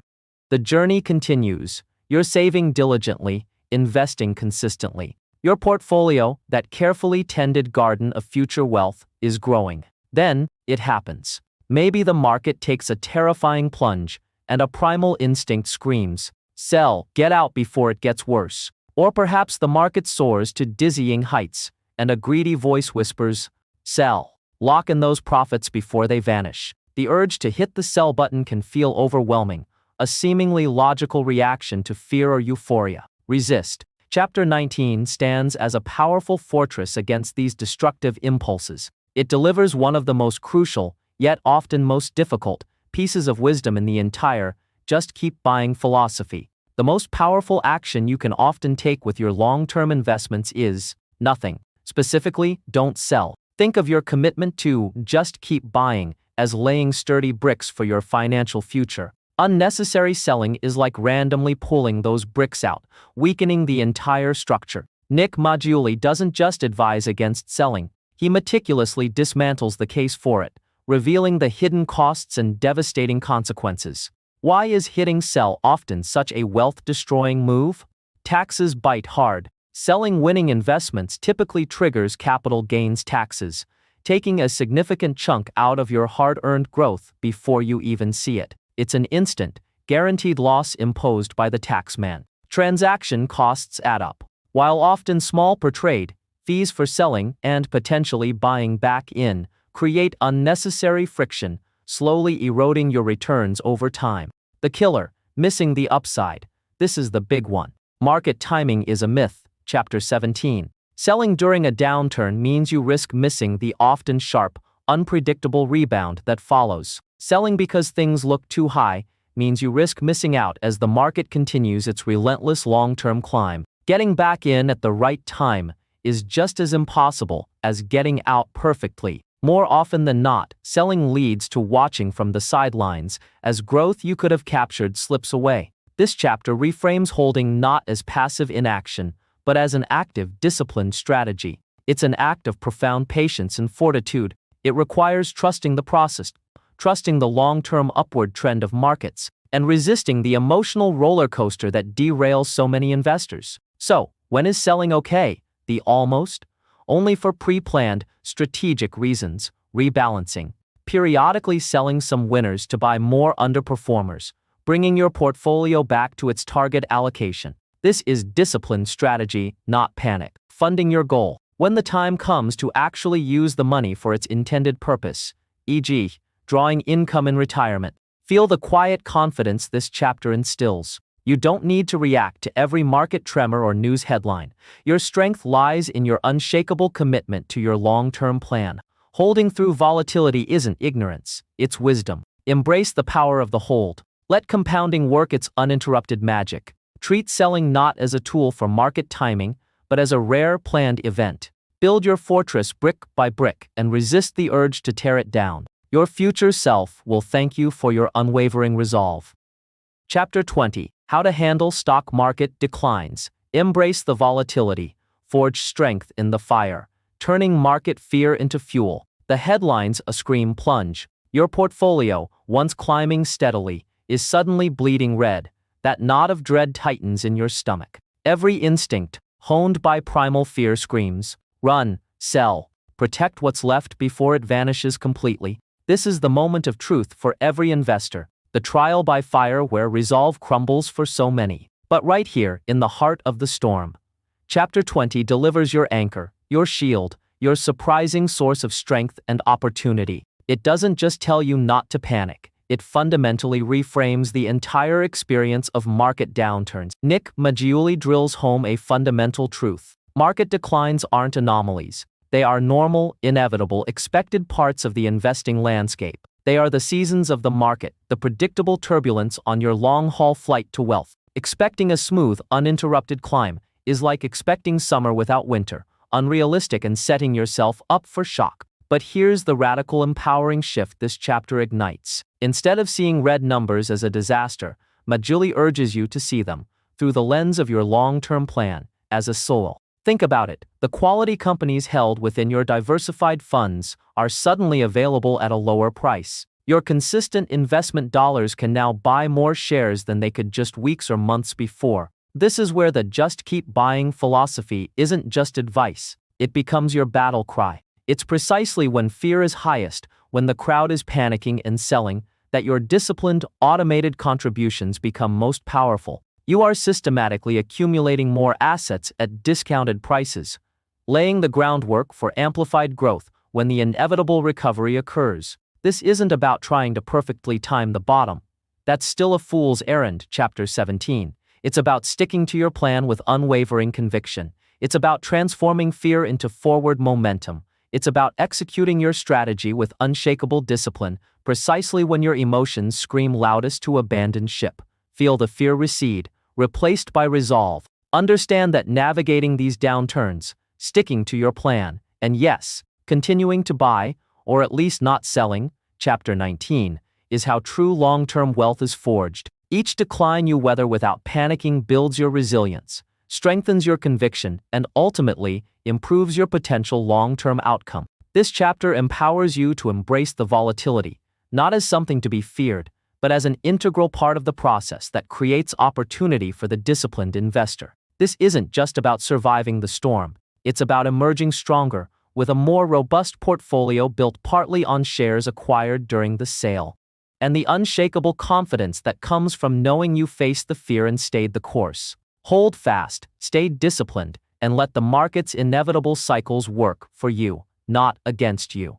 The journey continues. You're saving diligently, investing consistently. Your portfolio, that carefully tended garden of future wealth, is growing. Then, it happens. Maybe the market takes a terrifying plunge, and a primal instinct screams, "Sell, get out before it gets worse." Or perhaps the market soars to dizzying heights, and a greedy voice whispers, "Sell. Lock in those profits before they vanish." The urge to hit the sell button can feel overwhelming, a seemingly logical reaction to fear or euphoria. Resist. Chapter 19 stands as a powerful fortress against these destructive impulses. It delivers one of the most crucial, yet often most difficult, pieces of wisdom in the entire "just keep buying" philosophy. The most powerful action you can often take with your long-term investments is nothing. Specifically, don't sell. Think of your commitment to just keep buying as laying sturdy bricks for your financial future. Unnecessary selling is like randomly pulling those bricks out, weakening the entire structure. Nick Maggiulli doesn't just advise against selling, he meticulously dismantles the case for it, revealing the hidden costs and devastating consequences. Why is hitting sell often such a wealth-destroying move? Taxes bite hard. Selling winning investments typically triggers capital gains taxes, taking a significant chunk out of your hard-earned growth before you even see it. It's an instant, guaranteed loss imposed by the taxman. Transaction costs add up. While often small per trade, fees for selling and potentially buying back in create unnecessary friction, slowly eroding your returns over time. The killer, missing the upside. This is the big one. Market timing is a myth. Chapter 17. Selling during a downturn means you risk missing the often sharp, unpredictable rebound that follows. Selling because things look too high means you risk missing out as the market continues its relentless long-term climb. Getting back in at the right time is just as impossible as getting out perfectly. More often than not, selling leads to watching from the sidelines as growth you could have captured slips away. This chapter reframes holding not as passive inaction, but as an active, disciplined strategy. It's an act of profound patience and fortitude. It requires trusting the process, trusting the long-term upward trend of markets, and resisting the emotional roller coaster that derails so many investors. So, when is selling okay? The almost? Only for pre-planned, strategic reasons, rebalancing. Periodically selling some winners to buy more underperformers, bringing your portfolio back to its target allocation. This is disciplined strategy, not panic. Funding your goal. When the time comes to actually use the money for its intended purpose, e.g., drawing income in retirement, feel the quiet confidence this chapter instills. You don't need to react to every market tremor or news headline. Your strength lies in your unshakable commitment to your long-term plan. Holding through volatility isn't ignorance, it's wisdom. Embrace the power of the hold. Let compounding work its uninterrupted magic. Treat selling not as a tool for market timing, but as a rare planned event. Build your fortress brick by brick and resist the urge to tear it down. Your future self will thank you for your unwavering resolve. Chapter 20. How to handle stock market declines. Embrace the volatility. Forge strength in the fire, turning market fear into fuel. The headlines a scream plunge. Your portfolio, once climbing steadily, is suddenly bleeding red. That knot of dread tightens in your stomach. Every instinct, honed by primal fear, screams, run, sell, protect what's left before it vanishes completely. This is the moment of truth for every investor, the trial by fire where resolve crumbles for so many. But right here, in the heart of the storm, Chapter 20 delivers your anchor, your shield, your surprising source of strength and opportunity. It doesn't just tell you not to panic. It fundamentally reframes the entire experience of market downturns. Nick Maggiulli drills home a fundamental truth. Market declines aren't anomalies. They are normal, inevitable, expected parts of the investing landscape. They are the seasons of the market, the predictable turbulence on your long-haul flight to wealth. Expecting a smooth, uninterrupted climb is like expecting summer without winter, unrealistic and setting yourself up for shock. But here's the radical, empowering shift this chapter ignites. Instead of seeing red numbers as a disaster, Maggiulli urges you to see them, through the lens of your long-term plan, as a soul. Think about it. The quality companies held within your diversified funds are suddenly available at a lower price. Your consistent investment dollars can now buy more shares than they could just weeks or months before. This is where the just keep buying philosophy isn't just advice. It becomes your battle cry. It's precisely when fear is highest, when the crowd is panicking and selling, that your disciplined, automated contributions become most powerful. You are systematically accumulating more assets at discounted prices, laying the groundwork for amplified growth when the inevitable recovery occurs. This isn't about trying to perfectly time the bottom. That's still a fool's errand, Chapter 17. It's about sticking to your plan with unwavering conviction. It's about transforming fear into forward momentum. It's about executing your strategy with unshakable discipline, precisely when your emotions scream loudest to abandon ship. Feel the fear recede, replaced by resolve. Understand that navigating these downturns, sticking to your plan, and yes, continuing to buy, or at least not selling, Chapter 19, is how true long-term wealth is forged. Each decline you weather without panicking builds your resilience, strengthens your conviction, and ultimately improves your potential long-term outcome. This chapter empowers you to embrace the volatility, not as something to be feared, but as an integral part of the process that creates opportunity for the disciplined investor. This isn't just about surviving the storm. It's about emerging stronger, with a more robust portfolio built partly on shares acquired during the sale, and the unshakable confidence that comes from knowing you faced the fear and stayed the course. Hold fast, stay disciplined, and let the market's inevitable cycles work for you, not against you.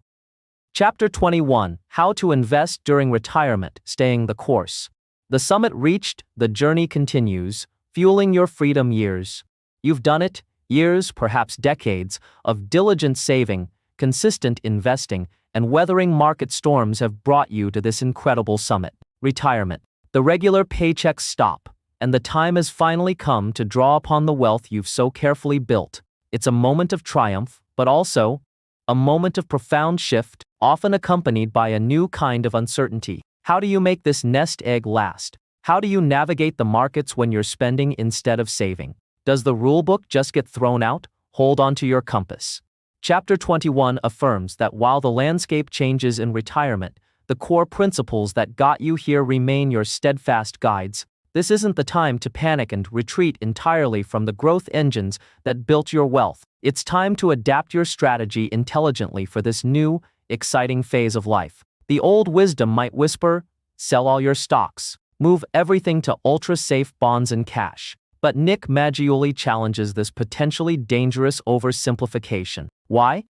Chapter 21. How to invest during retirement, staying the course. The summit reached, the journey continues, fueling your freedom years. You've done it, years, perhaps decades, of diligent saving, consistent investing, and weathering market storms have brought you to this incredible summit, retirement. The regular paychecks stop, and the time has finally come to draw upon the wealth you've so carefully built. It's a moment of triumph, but also a moment of profound shift, often accompanied by a new kind of uncertainty. How do you make this nest egg last? How do you navigate the markets when you're spending instead of saving? Does the rulebook just get thrown out? Hold on to your compass. Chapter 21 affirms that while the landscape changes in retirement, the core principles that got you here remain your steadfast guides. This isn't the time to panic and retreat entirely from the growth engines that built your wealth. It's time to adapt your strategy intelligently for this new, exciting phase of life. The old wisdom might whisper, sell all your stocks, move everything to ultra-safe bonds and cash. But Nick Maggiulli challenges this potentially dangerous oversimplification. Why?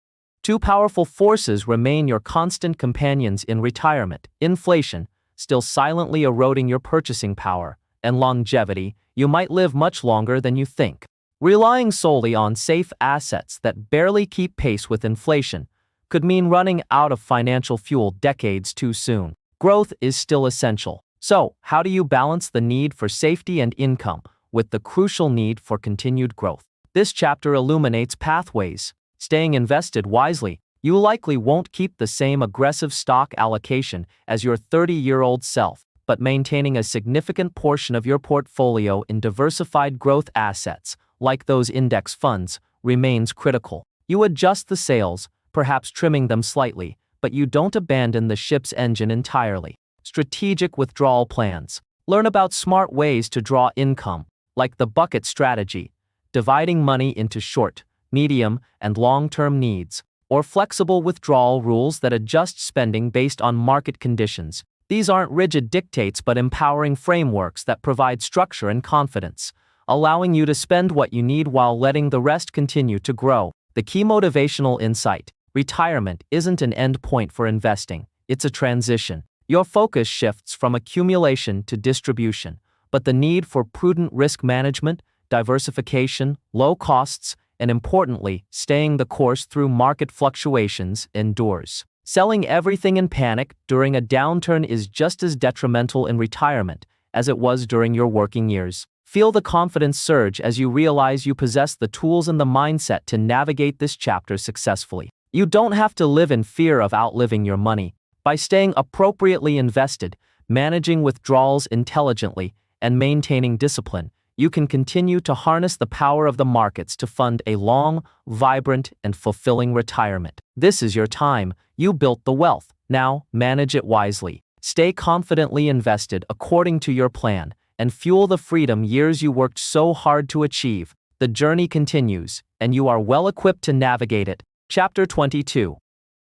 Two powerful forces remain your constant companions in retirement: inflation, still silently eroding your purchasing power, and longevity. You might live much longer than you think. Relying solely on safe assets that barely keep pace with inflation could mean running out of financial fuel decades too soon. Growth is still essential. So, how do you balance the need for safety and income with the crucial need for continued growth? This chapter illuminates pathways. Staying invested wisely, you likely won't keep the same aggressive stock allocation as your 30-year-old self, but maintaining a significant portion of your portfolio in diversified growth assets, like those index funds, remains critical. You adjust the sails, perhaps trimming them slightly, but you don't abandon the ship's engine entirely. Strategic withdrawal plans. Learn about smart ways to draw income, like the bucket strategy, dividing money into short, medium, and long-term needs, or flexible withdrawal rules that adjust spending based on market conditions. These aren't rigid dictates but empowering frameworks that provide structure and confidence, allowing you to spend what you need while letting the rest continue to grow. The key motivational insight: retirement isn't an end point for investing, it's a transition. Your focus shifts from accumulation to distribution, but the need for prudent risk management, diversification, low costs, and importantly, staying the course through market fluctuations endures. Selling everything in panic during a downturn is just as detrimental in retirement as it was during your working years. Feel the confidence surge as you realize you possess the tools and the mindset to navigate this chapter successfully. You don't have to live in fear of outliving your money. By staying appropriately invested, managing withdrawals intelligently, and maintaining discipline, you can continue to harness the power of the markets to fund a long, vibrant, and fulfilling retirement. This is your time. You built the wealth. Now, manage it wisely. Stay confidently invested according to your plan, and fuel the freedom years you worked so hard to achieve. The journey continues, and you are well equipped to navigate it. Chapter 22.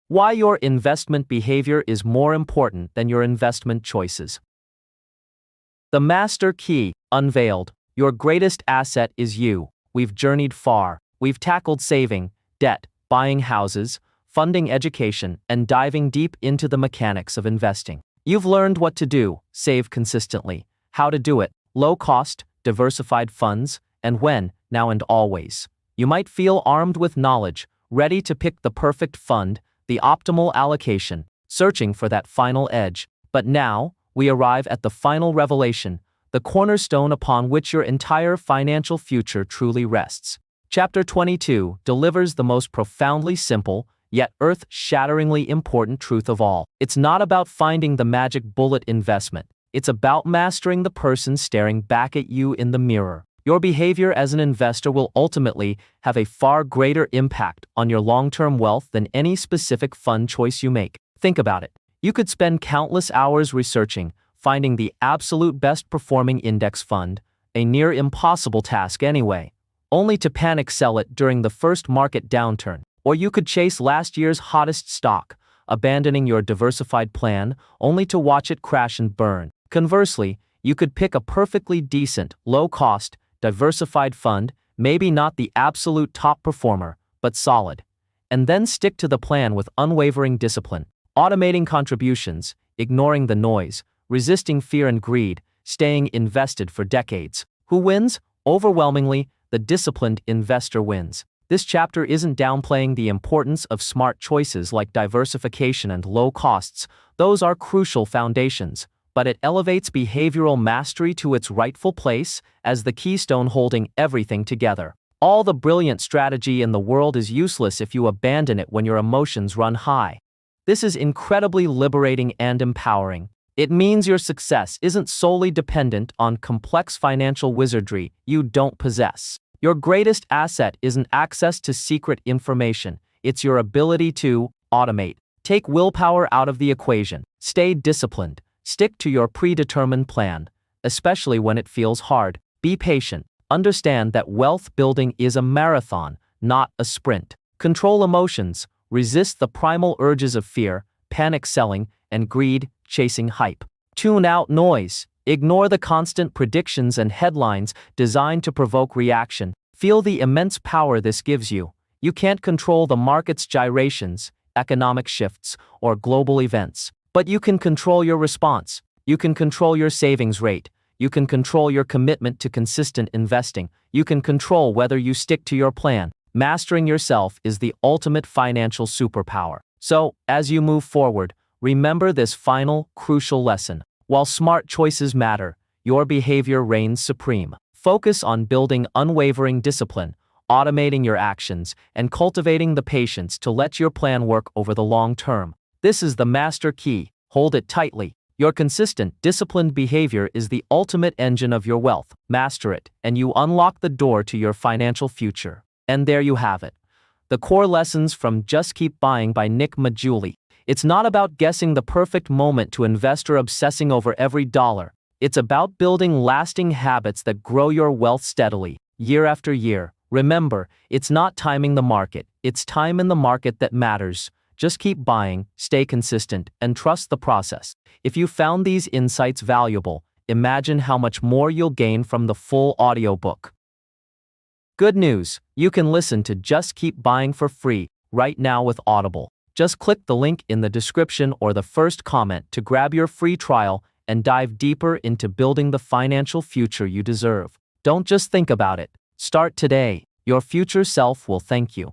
Why your investment behavior is more important than your investment choices. The master key, unveiled. Your greatest asset is you. We've journeyed far. We've tackled saving, debt, buying houses, funding education, and diving deep into the mechanics of investing. You've learned what to do: save consistently, how to do it, low cost, diversified funds, and when, now and always. You might feel armed with knowledge, ready to pick the perfect fund, the optimal allocation, searching for that final edge. But now, we arrive at the final revelation, the cornerstone upon which your entire financial future truly rests. Chapter 22 delivers the most profoundly simple, yet earth-shatteringly important truth of all. It's not about finding the magic bullet investment. It's about mastering the person staring back at you in the mirror. Your behavior as an investor will ultimately have a far greater impact on your long-term wealth than any specific fund choice you make. Think about it. You could spend countless hours researching, finding the absolute best-performing index fund, a near impossible task anyway, only to panic sell it during the first market downturn. Or you could chase last year's hottest stock, abandoning your diversified plan, only to watch it crash and burn. Conversely, you could pick a perfectly decent, low-cost, diversified fund, maybe not the absolute top performer, but solid, and then stick to the plan with unwavering discipline, automating contributions, ignoring the noise, resisting fear and greed, staying invested for decades. Who wins? Overwhelmingly, the disciplined investor wins. This chapter isn't downplaying the importance of smart choices like diversification and low costs. Those are crucial foundations, but it elevates behavioral mastery to its rightful place as the keystone holding everything together. All the brilliant strategy in the world is useless if you abandon it when your emotions run high. This is incredibly liberating and empowering. It means your success isn't solely dependent on complex financial wizardry you don't possess. Your greatest asset isn't access to secret information. it's your ability to automate. Take willpower out of the equation. Stay disciplined. Stick to your predetermined plan, especially when it feels hard. Be patient. Understand that wealth building is a marathon, not a sprint. Control emotions. Resist the primal urges of fear, panic selling, and greed, chasing hype. Tune out noise. Ignore the constant predictions and headlines designed to provoke reaction. Feel the immense power this gives you. You can't control the market's gyrations, economic shifts, or global events, but you can control your response. You can control your savings rate. You can control your commitment to consistent investing. You can control whether you stick to your plan. Mastering yourself is the ultimate financial superpower. So, as you move forward, remember this final, crucial lesson. While smart choices matter, your behavior reigns supreme. Focus on building unwavering discipline, automating your actions, and cultivating the patience to let your plan work over the long term. This is the master key. Hold it tightly. Your consistent, disciplined behavior is the ultimate engine of your wealth. Master it, and you unlock the door to your financial future. And there you have it. The core lessons from Just Keep Buying by Nick Maggiulli. It's not about guessing the perfect moment to invest or obsessing over every dollar. It's about building lasting habits that grow your wealth steadily, year after year. Remember, it's not timing the market. It's time in the market that matters. Just keep buying, stay consistent, and trust the process. If you found these insights valuable, imagine how much more you'll gain from the full audiobook. Good news, you can listen to Just Keep Buying for free right now with Audible. Just click the link in the description or the first comment to grab your free trial and dive deeper into building the financial future you deserve. Don't just think about it. Start today. Your future self will thank you.